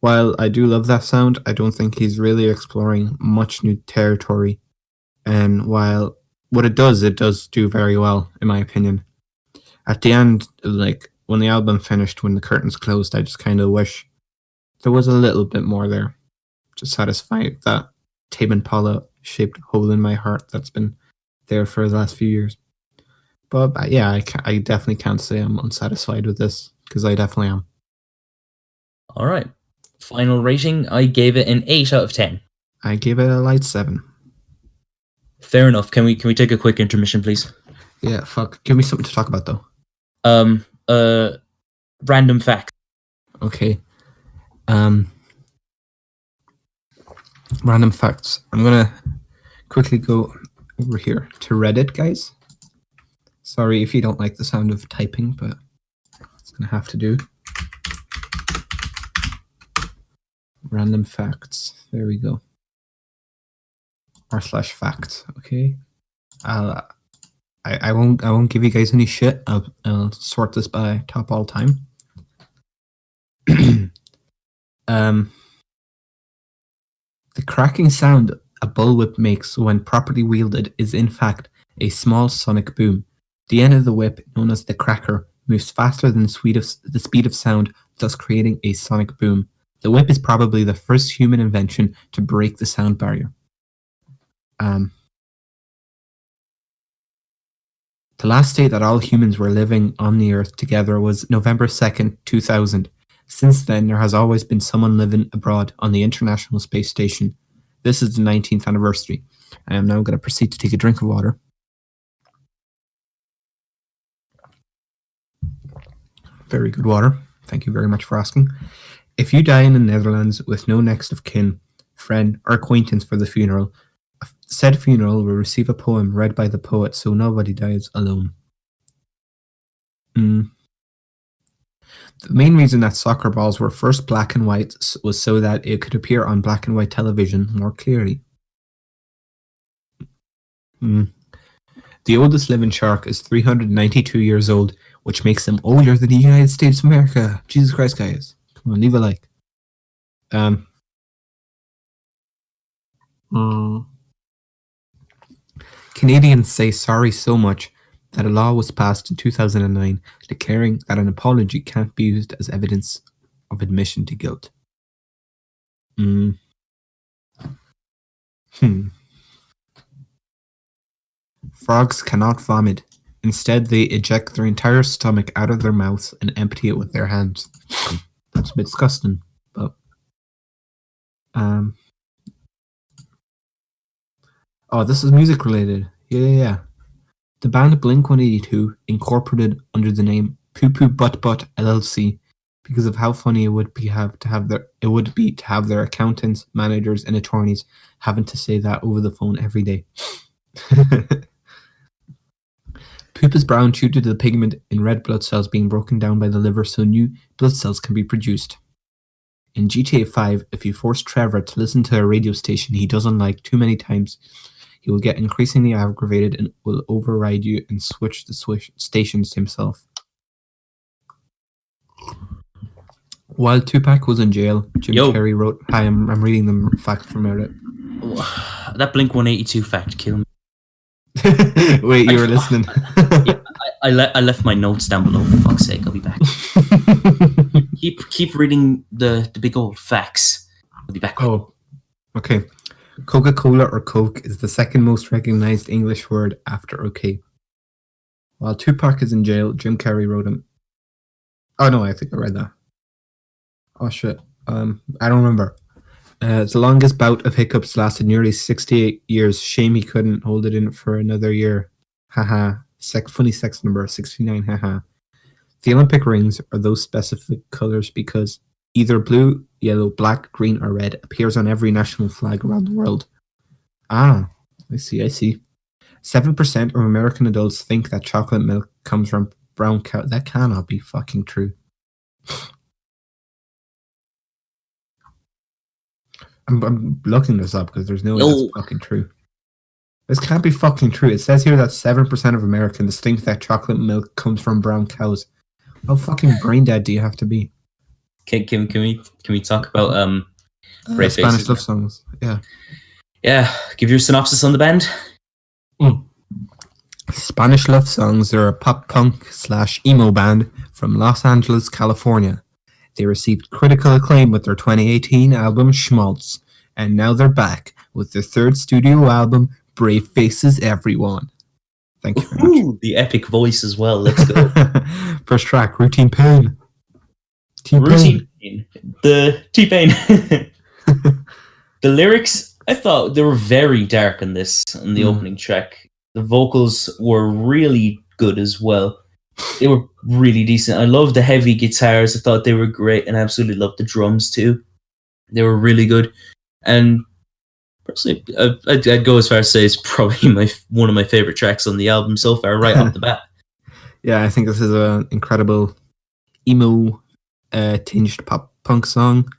while I do love that sound, I don't think he's really exploring much new territory. And while what it does do very well, in my opinion. At the end, like when the album finished, when the curtains closed, I just kind of wish there was a little bit more there to satisfy that Tame Impala shaped hole in my heart that's been there for the last few years. But yeah, I definitely can't say I'm unsatisfied with this because I definitely am. All right. Final rating, I gave it an 8 out of 10. I gave it a light 7. Fair enough. Can we take a quick intermission, please? Yeah, fuck. Give me something to talk about though. Random fact. Okay. Random facts. I'm gonna quickly go over here to Reddit, guys. Sorry if you don't like the sound of typing, but it's gonna have to do. Random facts. There we go. r/facts. Okay. I won't give you guys any shit. I'll sort this by top all time. The cracking sound a bullwhip makes when properly wielded is in fact a small sonic boom. The end of the whip, known as the cracker, moves faster than the speed of sound, thus creating a sonic boom. The whip is probably the first human invention to break the sound barrier. The last day that all humans were living on the Earth together was November 2nd, 2000. Since then, there has always been someone living abroad on the International Space Station. This is the 19th anniversary. I am now going to proceed to take a drink of water. Very good water. Thank you very much for asking. If you die in the Netherlands with no next of kin, friend, or acquaintance for the funeral, said funeral will receive a poem read by the poet so nobody dies alone. The main reason that soccer balls were first black and white was so that it could appear on black and white television more clearly. The oldest living shark is 392 years old, which makes them older than the United States of America. Jesus Christ, guys. Come on, leave a like. Canadians say sorry so much that a law was passed in 2009 declaring that an apology can't be used as evidence of admission to guilt. Frogs cannot vomit. Instead, they eject their entire stomach out of their mouths and empty it with their hands. That's a bit disgusting, but... Oh, this is music related. Yeah. The band Blink-182 incorporated under the name Poo Poo Butt Butt LLC because of how funny it would be to have their accountants, managers, and attorneys having to say that over the phone every day. Poop is brown due to the pigment in red blood cells being broken down by the liver so new blood cells can be produced. In GTA 5, if you force Trevor to listen to a radio station he doesn't like too many times, he will get increasingly aggravated and will override you and switch the stations himself. While Tupac was in jail, Jim Carrey wrote... Hi, I'm reading the fact from Reddit. That Blink-182 fact killed me. Wait, you were listening? Yeah, I left my notes down below. For fuck's sake, I'll be back. keep reading the big old facts. I'll be back. Oh, okay. Coca-Cola or Coke is the second most recognized English word after okay. While Tupac is in jail, Jim Carrey wrote him. Oh no, I think I read that. Oh shit. I don't remember. The longest bout of hiccups lasted nearly 68 years. Shame he couldn't hold it in for another year. Haha. Funny sex number 69. Haha. The Olympic rings are those specific colors because either blue, yellow, black, green, or red appears on every national flag around the world. Ah, I see. 7% of American adults think that chocolate milk comes from brown cow. That cannot be fucking true. I'm looking this up because there's no way that's fucking true. This can't be fucking true. It says here that 7% of Americans think that chocolate milk comes from brown cows. How fucking brain dead do you have to be? Can we talk about Spanish love songs? Yeah. Give your synopsis on the band. Spanish Love Songs are a pop punk / emo band from Los Angeles, California. They received critical acclaim with their 2018 album Schmaltz, and now they're back with their third studio album, Brave Faces Everyone. Thank you very much. The epic voice as well. Let's go. First track, Routine Pain. Routine Pain. The T-Pain. The lyrics, I thought they were very dark in the opening track. The vocals were really good as well. They were really decent. I loved the heavy guitars. I thought they were great, and I absolutely loved the drums too. They were really good. And personally, I'd go as far as to say it's probably one of my favorite tracks on the album so far, right off the bat. Yeah, I think this is an incredible emo tinged pop punk song.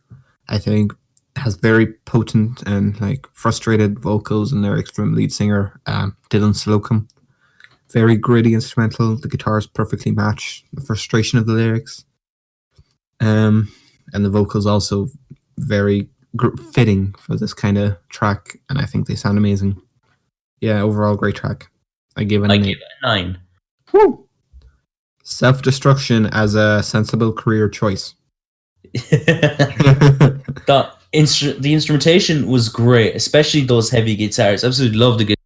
I think it has very potent and frustrated vocals and lyrics from lead singer Dylan Slocum. Very gritty instrumental. The guitars perfectly match the frustration of the lyrics. And the vocals also very fitting for this kind of track, and I think they sound amazing. Yeah, overall great track. I give it a 9. Woo! Self-destruction as a sensible career choice. The instrumentation was great, especially those heavy guitars. Absolutely loved the guitar.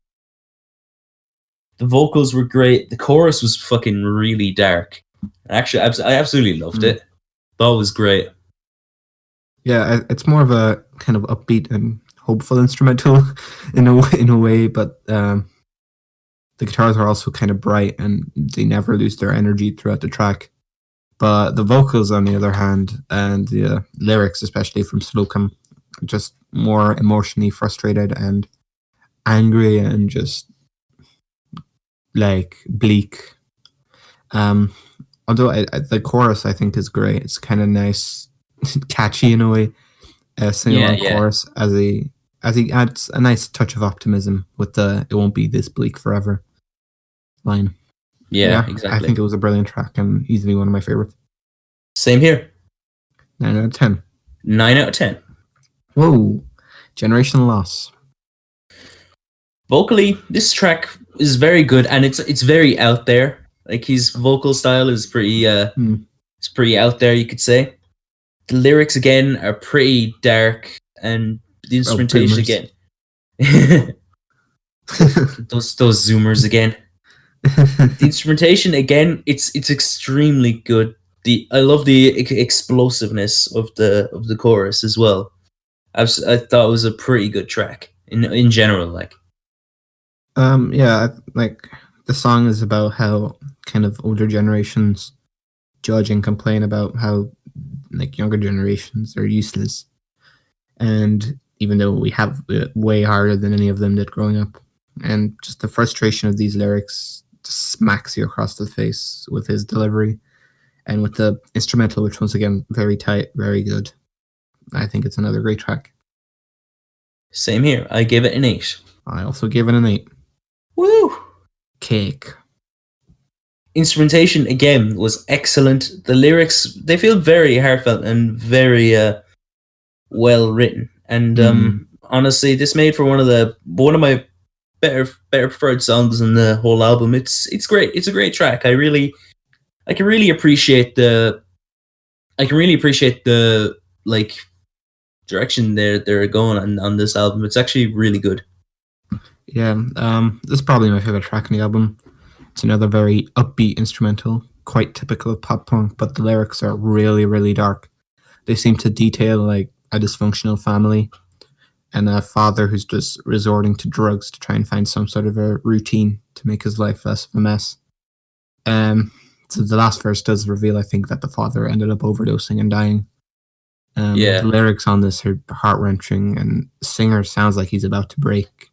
The vocals were great. The chorus was fucking really dark. Actually, I absolutely loved it. That was great. Yeah, it's more of a kind of upbeat and hopeful instrumental in a way, but the guitars are also kind of bright and they never lose their energy throughout the track. But the vocals, on the other hand, and the lyrics, especially from Slocum, just more emotionally frustrated and angry and just like bleak. Although the chorus I think is great. It's kind of nice, catchy in a way. Sing along chorus as he adds a nice touch of optimism with the "It won't be this bleak forever" line. Yeah, exactly. I think it was a brilliant track and easily one of my favorites. Same here. 9 out of 10. 9 out of 10. Whoa, Generational Loss. Vocally, this track is very good, and it's very out there. Like his vocal style is pretty it's pretty out there, you could say. The lyrics again are pretty dark, and the instrumentation again. those zoomers again. The instrumentation again, it's extremely good. I love the explosiveness of the chorus as well. I thought it was a pretty good track in general. Like, like the song is about how kind of older generations judge and complain about how like younger generations are useless, and even though we have it way harder than any of them did growing up, and just the frustration of these lyrics just smacks you across the face with his delivery, and with the instrumental, which once again very tight, very good. I think it's another great track. Same here. I gave it an 8. I also gave it an 8. Woo! Cake. Instrumentation again was excellent. The lyrics, they feel very heartfelt and very well written. And honestly, this made for one of my better preferred songs in the whole album. It's great. It's a great track. I can really appreciate the like direction they're going on this album. It's actually really good. Yeah, this is probably my favorite track in the album. It's another very upbeat instrumental, quite typical of pop punk, but the lyrics are really, really dark. They seem to detail like a dysfunctional family and a father who's just resorting to drugs to try and find some sort of a routine to make his life less of a mess. So the last verse does reveal, I think, that the father ended up overdosing and dying. The lyrics on this are heart-wrenching, and the singer sounds like he's about to break,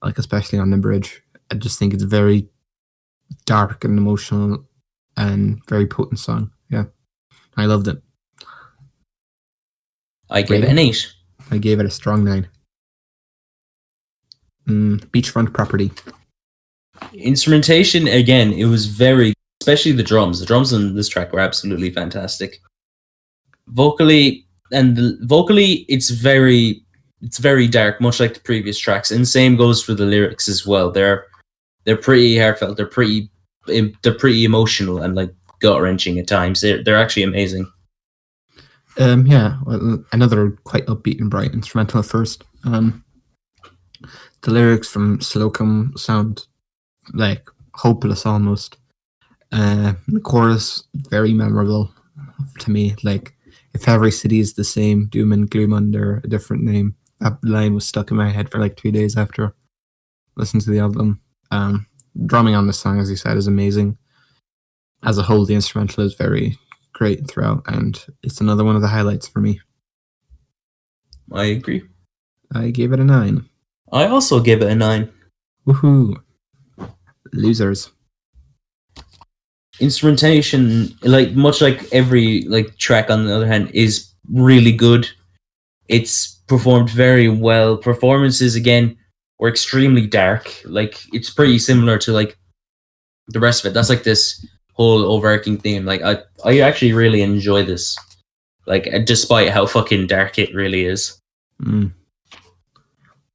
like especially on the bridge. I just think it's very dark and emotional and very potent song. Yeah, I loved it. I gave it an 8. I gave it a strong 9. Beachfront Property. Instrumentation again, it was very, especially the drums. The drums on this track were absolutely fantastic. Vocally, it's very dark, much like the previous tracks, and same goes for the lyrics as well. They're pretty heartfelt. They're pretty emotional and like gut wrenching at times. They're actually amazing. Well, another quite upbeat and bright instrumental at first. The lyrics from Slocum sound like hopeless almost. The chorus very memorable to me. Like, if every city is the same, doom and gloom under a different name. That line was stuck in my head for like 3 days after listening to the album. Drumming on this song, as you said, is amazing. As a whole, the instrumental is very great throughout, and it's another one of the highlights for me. I agree. I gave it a 9. I also gave it a 9. Woohoo! Losers. Instrumentation, like much like every like track on the other hand, is really good. It's performed very well. Performances again were extremely dark. Like, it's pretty similar to like the rest of it. That's like this whole overarching theme. Like, I actually really enjoy this. Like, despite how fucking dark it really is.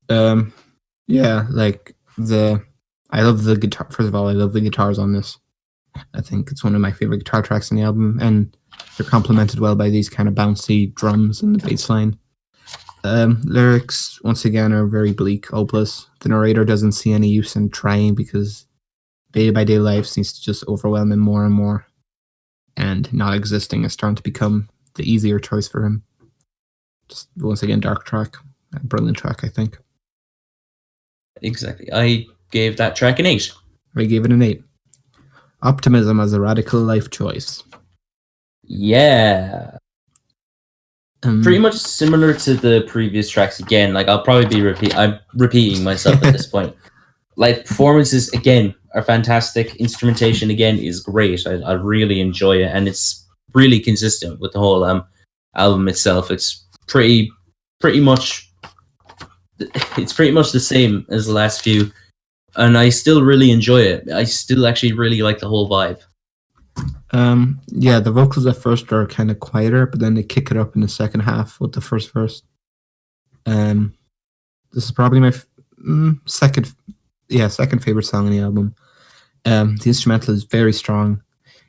Yeah, like I love the guitar. First of all, I love the guitars on this. I think it's one of my favorite guitar tracks in the album, and they're complemented well by these kind of bouncy drums and the bass line. Lyrics, once again, are very bleak, hopeless. The narrator doesn't see any use in trying because day-by-day life seems to just overwhelm him more and more, and not existing is starting to become the easier choice for him. Just, once again, dark track. A brilliant track, I think. Exactly. I gave that track an 8. I gave it an 8. Optimism as a radical life choice. Yeah. Pretty much similar to the previous tracks again. Like I'll probably be I'm repeating myself at this point. Like performances again are fantastic. Instrumentation again is great. I really enjoy it, and it's really consistent with the whole album itself. It's pretty much the same as the last few, and I still really enjoy it. I still actually really like the whole vibe. Yeah, the vocals at first are kind of quieter, but then they kick it up in the second half with the first verse. This is probably my second favorite song on the album. The instrumental is very strong.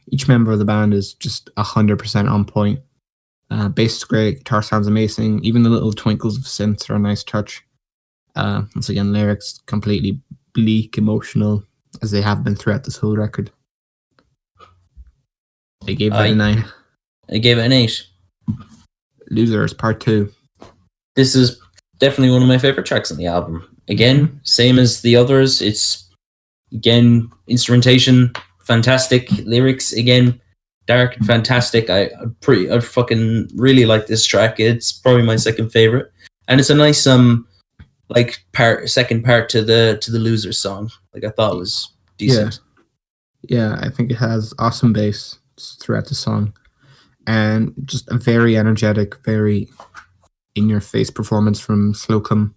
Each member of the band is just 100% on point. Bass is great, guitar sounds amazing. Even the little twinkles of synths are a nice touch. Once again, lyrics completely bleak, emotional, as they have been throughout this whole record. I gave it a 9. I gave it an 8. Losers Part 2. This is definitely one of my favorite tracks on the album. Again, same as the others. It's, again, instrumentation, fantastic. Lyrics, again, dark and fantastic. I fucking really like this track. It's probably my second favorite. And it's a nice second part to the Losers song. Like I thought it was decent. Yeah, I think it has awesome bass throughout the song, and just a very energetic, very in-your-face performance from Slocum,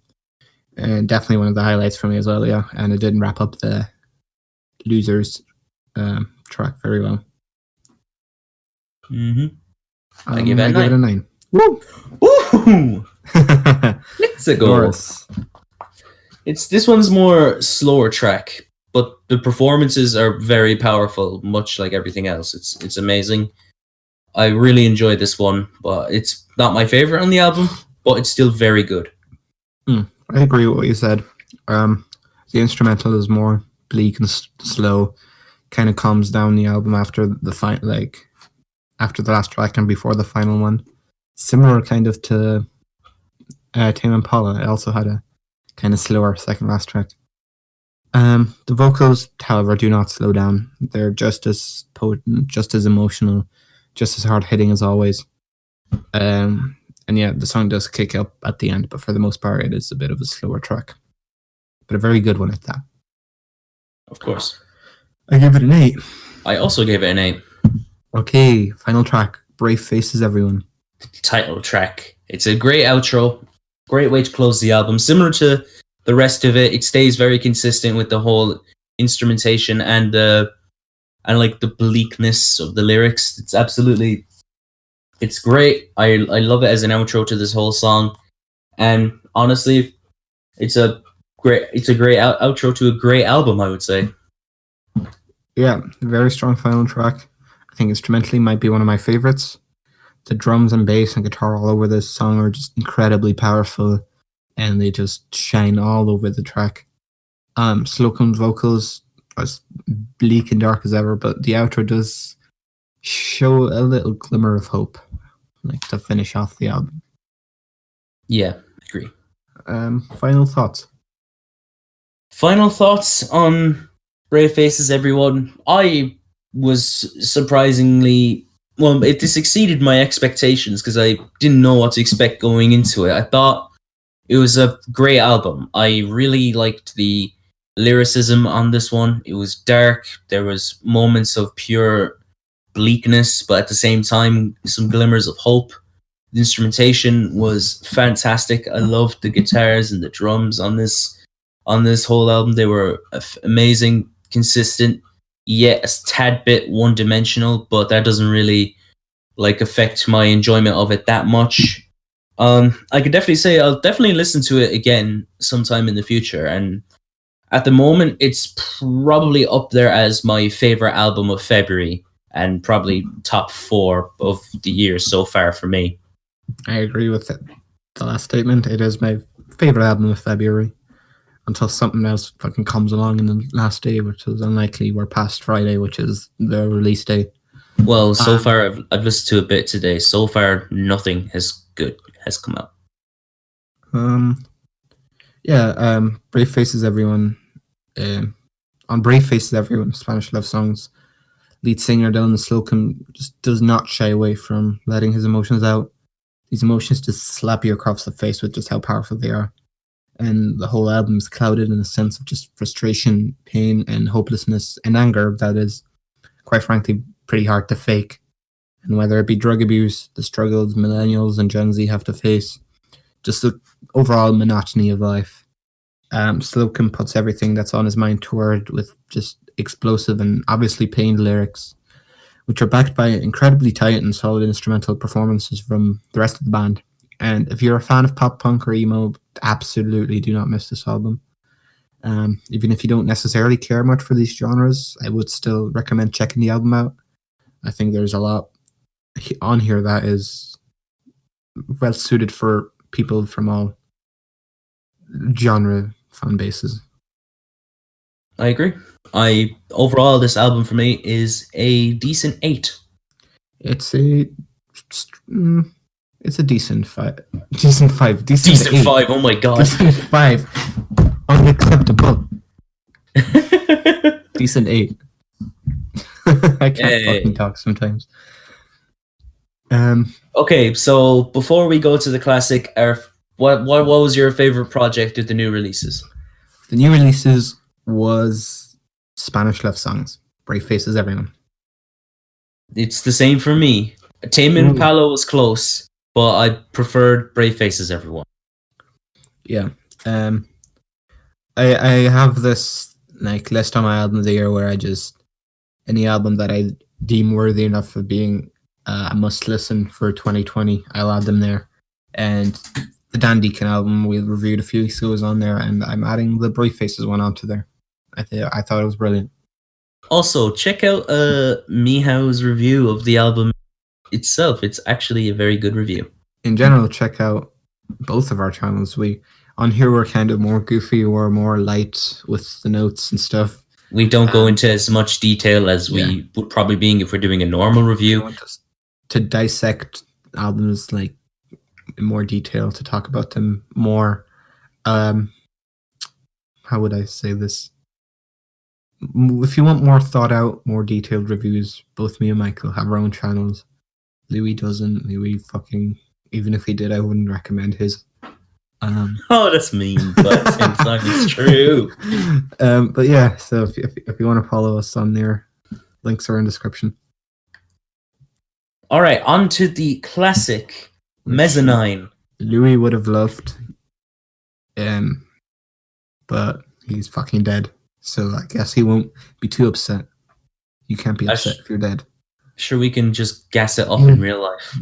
and definitely one of the highlights for me as well. Yeah, and it did wrap up the Losers track very well. I give it a 9. Woo! It's a go. This one's more slower track, but the performances are very powerful, much like everything else. It's amazing. I really enjoyed this one, but it's not my favorite on the album, but it's still very good. I agree with what you said. The instrumental is more bleak and slow, kind of calms down the album after the after the last track and before the final one. Similar kind of to Tame Impala. It also had a kind of slower second last track. The vocals, however, do not slow down. They're just as potent, just as emotional, just as hard hitting as always. And yeah, the song does kick up at the end, but for the most part, it is a bit of a slower track, but a very good one at that. Of course, I give it an 8. I also gave it an 8. Okay, final track, Brave Faces Everyone. Title track. It's a great outro, great way to close the album. Similar to the rest of it, it stays very consistent with the whole instrumentation and like the bleakness of the lyrics. It's great. I love it as an outro to this whole song, and honestly, it's a great outro to a great album, I would say. Yeah, very strong final track. I think instrumentally might be one of my favorites. The drums and bass and guitar all over this song are just incredibly powerful, and they just shine all over the track. Slocum's vocals are as bleak and dark as ever, but the outro does show a little glimmer of hope, like to finish off the album. Yeah, agree. Final thoughts. Final thoughts on Brave Faces Everyone. I was surprisingly this exceeded my expectations because I didn't know what to expect going into it. I thought it was a great album. I really liked the lyricism on this one. It was dark. There was moments of pure bleakness, but at the same time, some glimmers of hope. The instrumentation was fantastic. I loved the guitars and the drums on this whole album. They were amazing, consistent, yet a tad bit one-dimensional, but that doesn't really affect my enjoyment of it that much. I could definitely say I'll definitely listen to it again sometime in the future, and at the moment it's probably up there as my favorite album of February and probably top 4 of the year so far for me. I agree with it. The last statement. It is my favorite album of February until something else fucking comes along in the last day, which is unlikely. We're past Friday, which is the release day. Well, so far I've listened to a bit today. So far, nothing has come out. Brave Faces Everyone. On Brave Faces Everyone, Spanish love songs. lead singer Dylan Slocum just does not shy away from letting his emotions out. These emotions just slap you across the face with just how powerful they are. And the whole album is clouded in a sense of just frustration, pain, and hopelessness, and anger that is, quite frankly, pretty hard to fake. And whether it be drug abuse, the struggles millennials and Gen Z have to face, just the overall monotony of life. Slocum puts everything that's on his mind toward with just explosive and obviously pained lyrics, which are backed by incredibly tight and solid instrumental performances from the rest of the band. And if you're a fan of pop punk or emo, absolutely do not miss this album. Even if you don't necessarily care much for these genres, I would still recommend checking the album out. I think there's a lot on here that is well suited for people from all genre fan bases. I agree. Overall, this album for me is a decent 8. It's a decent 5. Decent 5. Decent 5. Oh my god. Decent 5. Unacceptable. Decent 8. I can't fucking talk sometimes. Okay, so before we go to the classic, what was your favorite project of the new releases? The new releases was Spanish Love Songs. Brave Faces Everyone. It's the same for me. Tame Impala was close, but I preferred Brave Faces Everyone. Yeah. I have this like list on my album of the year where I just any album that I deem worthy enough of being a must listen for 2020, I'll add them there. And the Dan Deacon album we reviewed a few weeks ago is on there, and I'm adding the Brave Faces one onto there. I thought it was brilliant. Also, check out Mihaw's review of the album itself. It's actually a very good review. In general, check out both of our channels. On here we're kind of more goofy or more light with the notes and stuff. We don't go into as much detail as we would probably be if we're doing a normal review. To dissect albums like in more detail, to talk about them more. How would I say this? If you want more thought out, more detailed reviews, both me and Michael have our own channels. Louis doesn't. Louis fucking, even if he did, I wouldn't recommend his. Oh, that's mean, but at the same time, it's true. But yeah, so if you want to follow us on there, links are in description. All right, on to the classic Mezzanine. Louis would have loved, but he's fucking dead. So I guess he won't be too upset. You can't be upset if you're dead. Sure, we can just gas it up in real life.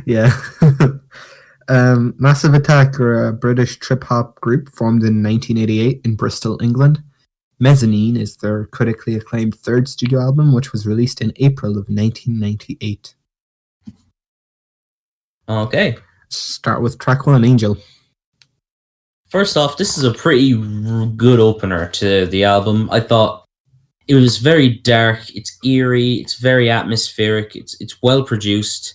Yeah. Massive Attack are a British trip-hop group formed in 1988 in Bristol, England. Mezzanine is their critically acclaimed third studio album, which was released in April of 1998. Okay. Start with track 1, Angel. First off, this is a pretty good opener to the album. I thought it was very dark, it's eerie, it's very atmospheric, it's well produced,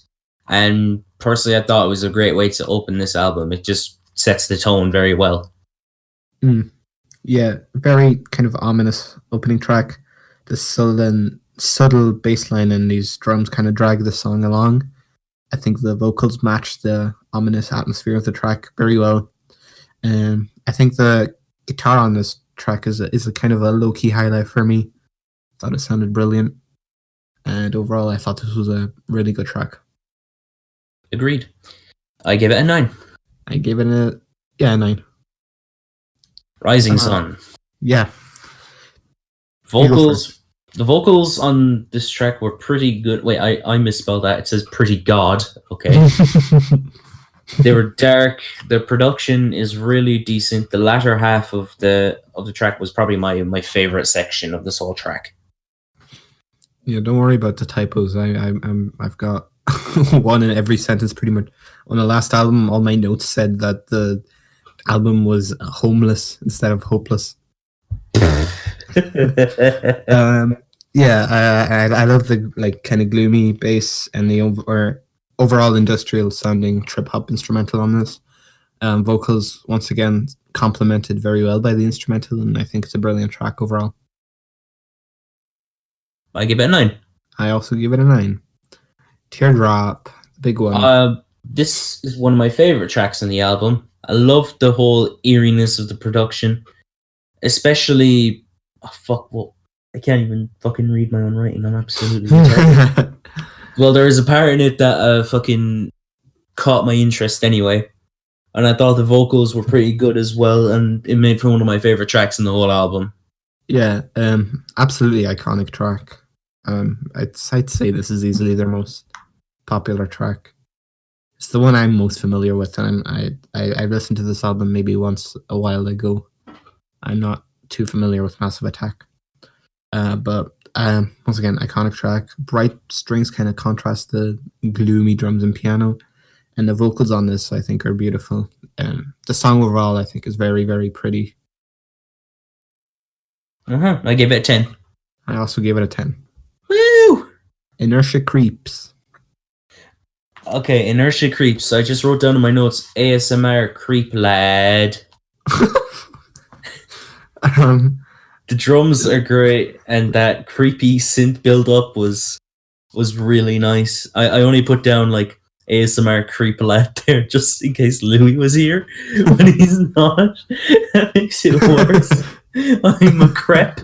and personally I thought it was a great way to open this album. It just sets the tone very well. Yeah, very kind of ominous opening track. The subtle bass line and these drums kind of drag the song along. I think the vocals match the ominous atmosphere of the track very well. I think the guitar on this track is a kind of a low-key highlight for me. Thought it sounded brilliant. And overall, I thought this was a really good track. Agreed. I give it a 9. I gave it a 9. Rising Sun. Yeah. Vocals. The vocals on this track were pretty good. Wait, I misspelled that. It says pretty god. Okay. They were dark. The production is really decent. The latter half of the track was probably my favorite section of this whole track. Yeah, don't worry about the typos. I've got one in every sentence pretty much. On the last album, all my notes said that the album was homeless instead of hopeless. Yeah, I love the like kind of gloomy bass and the overall industrial sounding trip hop instrumental on this. Vocals once again complemented very well by the instrumental, and I think it's a brilliant track overall. I give it a 9. I also give it a 9. Teardrop, the big one. This is one of my favorite tracks on the album. I love the whole eeriness of the production, especially. Oh, fuck! Well, I can't even fucking read my own writing. I'm absolutely retarded. Well, there is a part in it that fucking caught my interest anyway, and I thought the vocals were pretty good as well, and it made for one of my favorite tracks in the whole album. Yeah, absolutely iconic track. I'd say this is easily their most popular track. It's the one I'm most familiar with, and I listened to this album maybe once a while ago. I'm not too familiar with Massive Attack, but once again, iconic track. Bright strings kind of contrast the gloomy drums and piano, and the vocals on this I think are beautiful. The song overall I think is very, very pretty. I gave it a 10. I also gave it a 10. Woo! Inertia Creeps. Okay, Inertia Creeps. I just wrote down in my notes, ASMR creep lad. The drums are great, and that creepy synth build-up was really nice. I only put down like ASMR creep lad there just in case Louis was here, but he's not. That makes it worse. I'm a crep.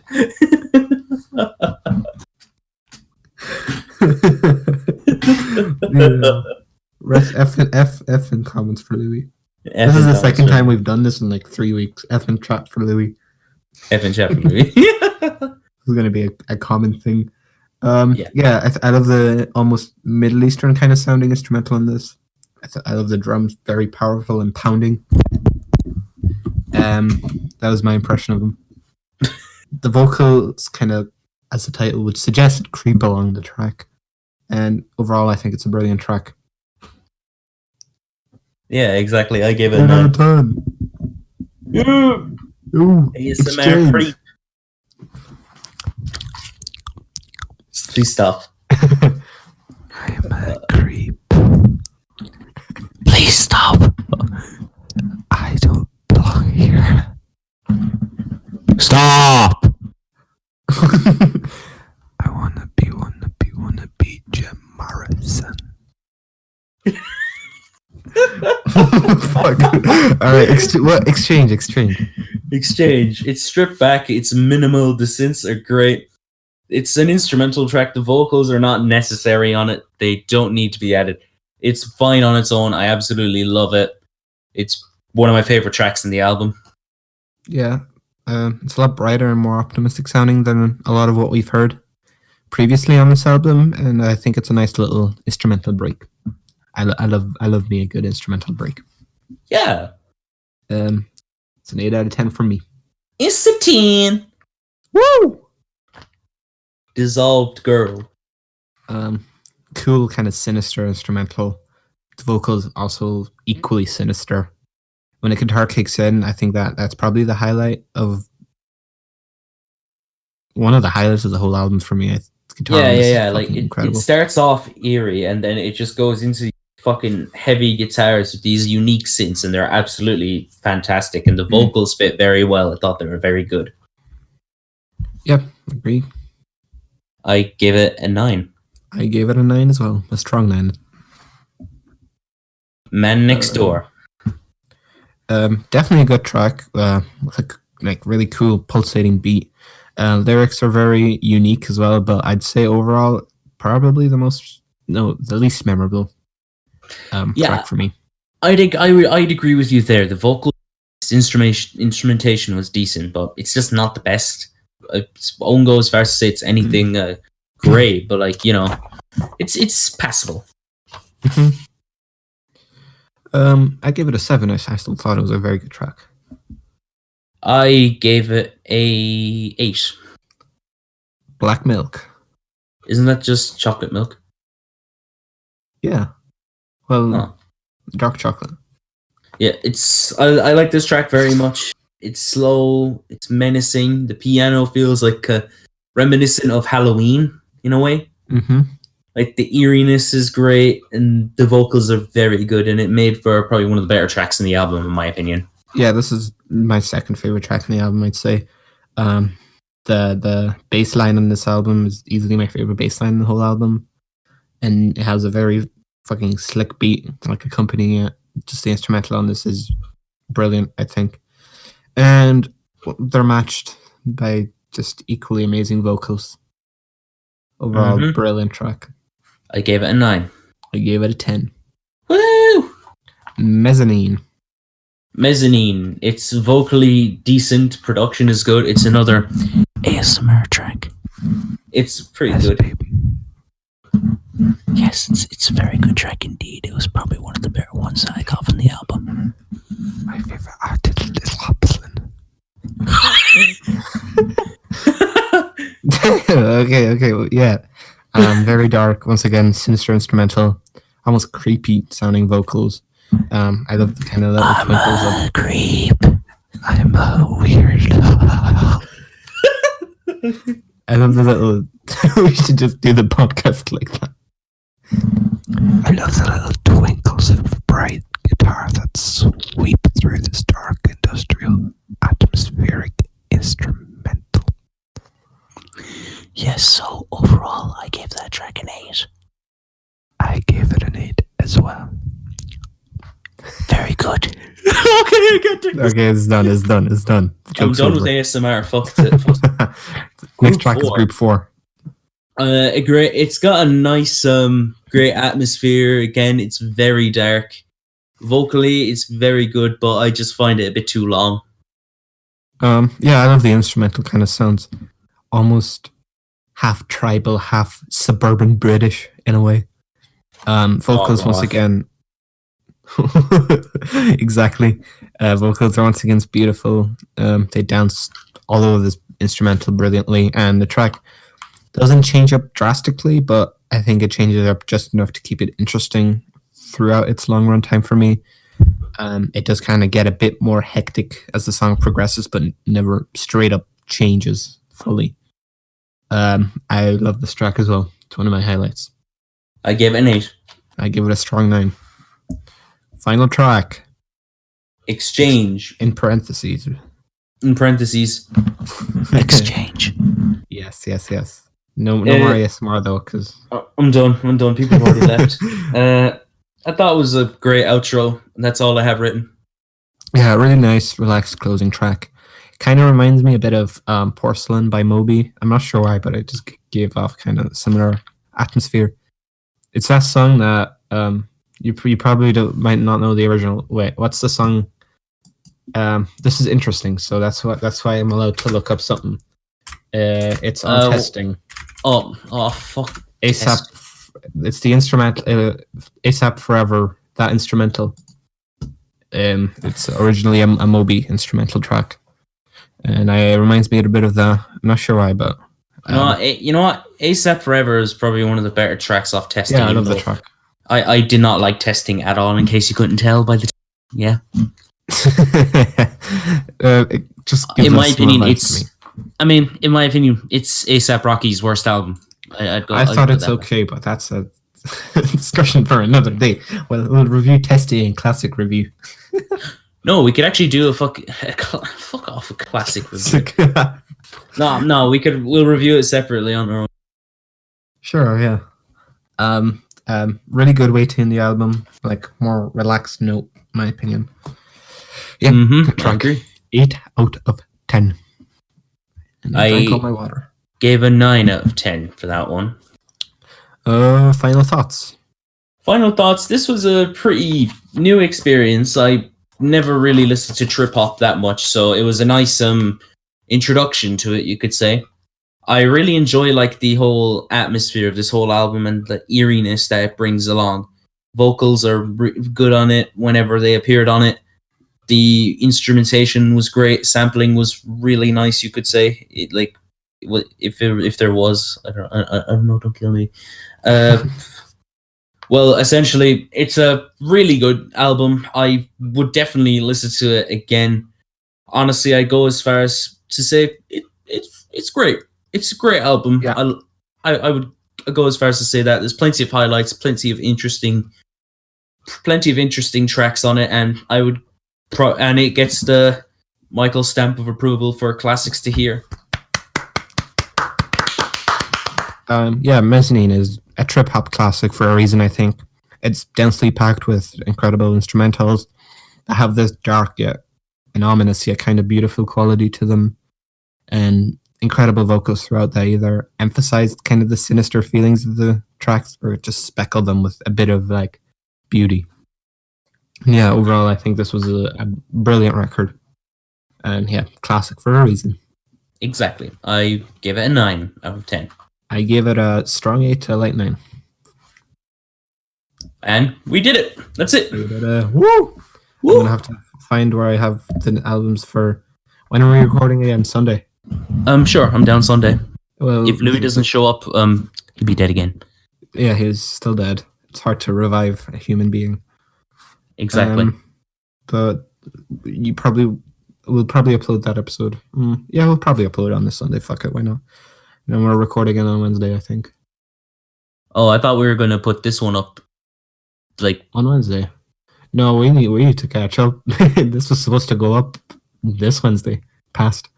F in comments for Louis. This is the second time we've done this in like 3 weeks. F in chat for Louis. F in chat for Louis. This is going to be a common thing. Yeah, I love the almost Middle Eastern kind of sounding instrumental in this. I love the drums, very powerful and pounding. That was my impression of them. The vocals kind of, as the title would suggest, creep along the track. And overall, I think it's a brilliant track. Yeah, exactly. I gave it a 9. 10. Ooh, ASMR creep. Please stop. I'm a creep. Please stop. I don't belong here. Stop. I wanna be Jim Morrison. Fuck. All right. Exchange. It's stripped back. It's minimal. The synths are great. It's an instrumental track. The vocals are not necessary on it. They don't need to be added. It's fine on its own. I absolutely love it. It's one of my favorite tracks in the album. Yeah. It's a lot brighter and more optimistic sounding than a lot of what we've heard previously on this album, and I think it's a nice little instrumental break. I love me a good instrumental break. Yeah. It's an 8 out of 10 for me. It's a 10. Woo! Dissolved Girl. Cool, kind of sinister instrumental. The vocals also equally sinister. When a guitar kicks in, I think that's probably the highlight of one of the highlights of the whole album for me. Yeah. Like it starts off eerie, and then it just goes into fucking heavy guitars with these unique synths, and they're absolutely fantastic. And the vocals fit very well. I thought they were very good. Yep, agree. I gave it a 9. I gave it a 9 as well. A strong 9. Man Next Door. Definitely a good track. With like really cool pulsating beat. Lyrics are very unique as well, but I'd say overall probably the least memorable track for me. I'd agree with you there. The vocal instrumentation was decent, but it's just not the best. I won't go as far as to say it's anything great, but like, you know, it's passable. Mm-hmm. I gave it a 7. I still thought it was a very good track. I gave it a 8. Black Milk. Isn't that just chocolate milk? Yeah. Well, dark chocolate. Yeah, I like this track very much. It's slow, it's menacing. The piano feels like reminiscent of Halloween in a way. Mm-hmm. Like the eeriness is great, and the vocals are very good, and it made for probably one of the better tracks in the album, in my opinion. Yeah, this is my second favorite track in the album, I'd say. The bass line on this album is easily my favorite bass line in the whole album, and it has a very fucking slick beat like accompanying it. Just the instrumental on this is brilliant, I think, and they're matched by just equally amazing vocals. Overall, brilliant track. I gave it a 9. I gave it a 10. Woo! Mezzanine. It's vocally decent. Production is good. It's another ASMR track. It's pretty good. Baby. Yes, it's a very good track indeed. It was probably one of the better ones that I got from the album. My favorite artist is Hobson. Okay, well, yeah. Very dark. Once again, sinister instrumental, almost creepy sounding vocals. I love the kind of little twinkles of creep. I'm a weirdo. I love the little. We should just do the podcast like that. I love the little twinkles of bright guitar that sweep through this dark industrial atmospheric instrumental. Yes, so overall I gave that track an 8. I gave it an 8 as well. Very good. Okay, it's done. I'm done with ASMR. Fuck it. Next track is Group 4. It's got a nice, great atmosphere. Again, it's very dark. Vocally, it's very good, but I just find it a bit too long. Yeah, I love the instrumental. Kind of sounds almost half tribal, half suburban British in a way. Vocals once again. Exactly. Vocals are once again beautiful. They dance all over this instrumental brilliantly, and the track doesn't change up drastically, but I think it changes up just enough to keep it interesting throughout its long run time for me. It does kind of get a bit more hectic as the song progresses, but never straight up changes fully. I love this track as well. It's one of my highlights. I give it an 8. I give it a strong 9. Final track. Exchange. In parentheses. Exchange. Yes. No more ASMR though, because I'm done. People have already left. I thought it was a great outro, and that's all I have written. Yeah, really nice, relaxed closing track. Kind of reminds me a bit of Porcelain by Moby. I'm not sure why, but it just gave off kind of similar atmosphere. It's that song that you probably might not know the original. Wait, what's the song? This is interesting, so that's why I'm allowed to look up something. It's on Testing. Oh fuck. ASAP. It's the instrument. ASAP Forever. That instrumental. It's originally a Moby instrumental track, and it reminds me a bit of that. I'm not sure why, but you know what? ASAP Forever is probably one of the better tracks off Testing. Yeah, I love the track. I did not like Testing at all. In case you couldn't tell by the yeah. In my opinion, it's ASAP Rocky's worst album. I thought it's okay, but that's a discussion for another day. Well, we'll review Testing and classic review. No, we could actually do fuck off a classic review. No, we'll review it separately on our own. Sure, yeah. Really good way to end the album, like more relaxed note, in my opinion. Yeah, good track. 8 out of 10. And I drank all my water. Gave a 9 out of 10 for that one. Final thoughts. This was a pretty new experience. I never really listened to trip hop that much, so it was a nice introduction to it, you could say. I really enjoy like the whole atmosphere of this whole album and the eeriness that it brings along. Vocals are good on it whenever they appeared on it. The instrumentation was great. Sampling was really nice, you could say. It like if there was, I don't know, don't kill me. Well, essentially, it's a really good album. I would definitely listen to it again. Honestly, I go as far as to say it's great. It's a great album. Yeah. I would go as far as to say that there's plenty of highlights, plenty of interesting tracks on it, and and it gets the Michael stamp of approval for classics to hear. Yeah, Mezzanine is a trip hop classic for a reason. I think it's densely packed with incredible instrumentals that have this dark yet and ominous yet kind of beautiful quality to them, and incredible vocals throughout that either emphasized kind of the sinister feelings of the tracks or just speckled them with a bit of like beauty. Yeah, overall, I think this was a brilliant record, and yeah, classic for a reason. Exactly. I give it a 9 out of 10. I gave it a strong 8 to a light 9. And we did it. That's it. Woo! I'm gonna have to find where I have the albums for. When are we recording again? Sunday. Sure. I'm down Sunday. Well, if Louis doesn't show up, he'll be dead again. Yeah, he's still dead. It's hard to revive a human being. Exactly. But we'll probably upload that episode. Yeah, we'll probably upload it on this Sunday. Fuck it, why not? And we're recording it on Wednesday, I think. Oh, I thought we were gonna put this one up, like on Wednesday. No, we need to catch up. This was supposed to go up this Wednesday. Past.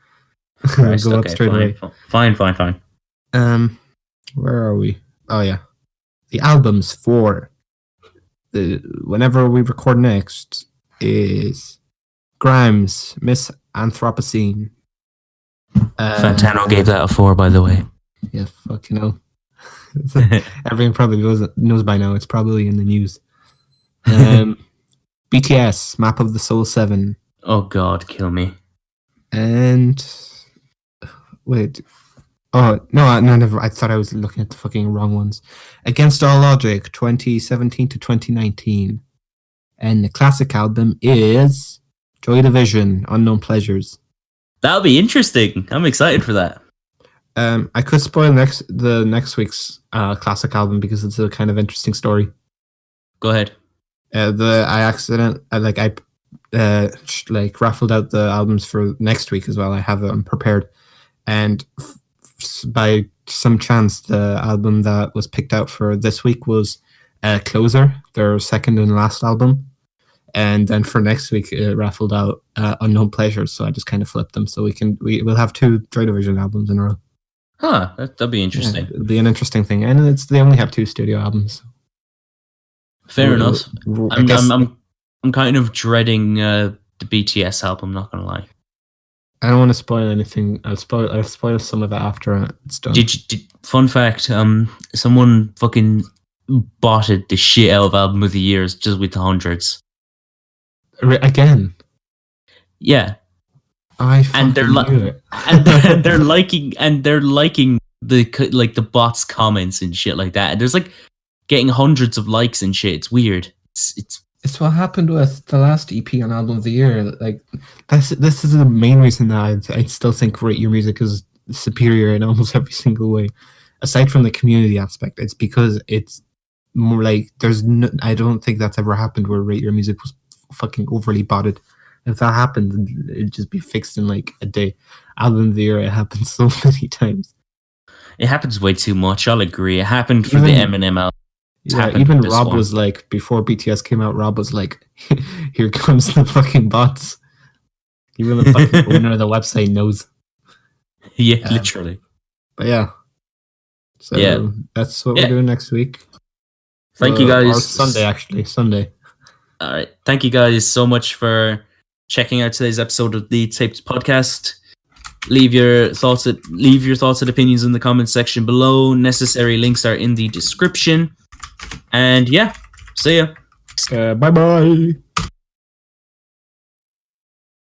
Christ, go okay, up straight away. Fine. Where are we? Oh yeah, the albums for whenever we record next is Grimes, Miss Anthropocene. Fantano gave that a 4, by the way. Yeah, fucking hell. Everyone probably knows by now. It's probably in the news. BTS, Map of the Soul 7. Oh God, kill me. And wait. Oh, no, never. I thought I was looking at the fucking wrong ones. Against All Logic, 2017 to 2019. And the classic album is Joy Division, Unknown Pleasures. That'll be interesting. I'm excited for that. I could spoil the next week's classic album because it's a kind of interesting story. Go ahead. I raffled out the albums for next week as well. I have them prepared, and by some chance, the album that was picked out for this week was Closer, their second and last album. And then for next week, it raffled out Unknown Pleasures, so I just kind of flipped them. So we'll have 2 Joy Division albums in a row. Huh, that'll be interesting. Yeah, it'll be an interesting thing, and they only have 2 studio albums. Fair enough. I'm kind of dreading the BTS album. Not gonna lie. I don't want to spoil anything. I'll spoil some of it after it's done. Fun fact: someone fucking botted the shit out of Album of the Years just with the hundreds. Again. Yeah. And they're liking the bots' comments and shit like that. And there's like getting hundreds of likes and shit. It's weird. It's what happened with the last EP on Album of the Year. Like this is the main reason that I still think Rate Your Music is superior in almost every single way. Aside from the community aspect, it's because it's more like I don't think that's ever happened where Rate Your Music was fucking overly botted. If that happened, it'd just be fixed in like a day. Album of the Year, it happens so many times. It happens way too much. I'll agree. It happened for the Eminem album. Yeah, even Rob was like, before BTS came out, Rob was like, here comes the fucking bots. Even the fucking owner of the website knows. Yeah, literally. But yeah. So yeah, that's what we're doing next week. Thank you guys. Or Sunday. All right. Thank you guys so much for checking out today's episode of the Taped podcast. Leave your thoughts and opinions in the comments section below. Necessary links are in the description. And yeah, see ya. Bye bye.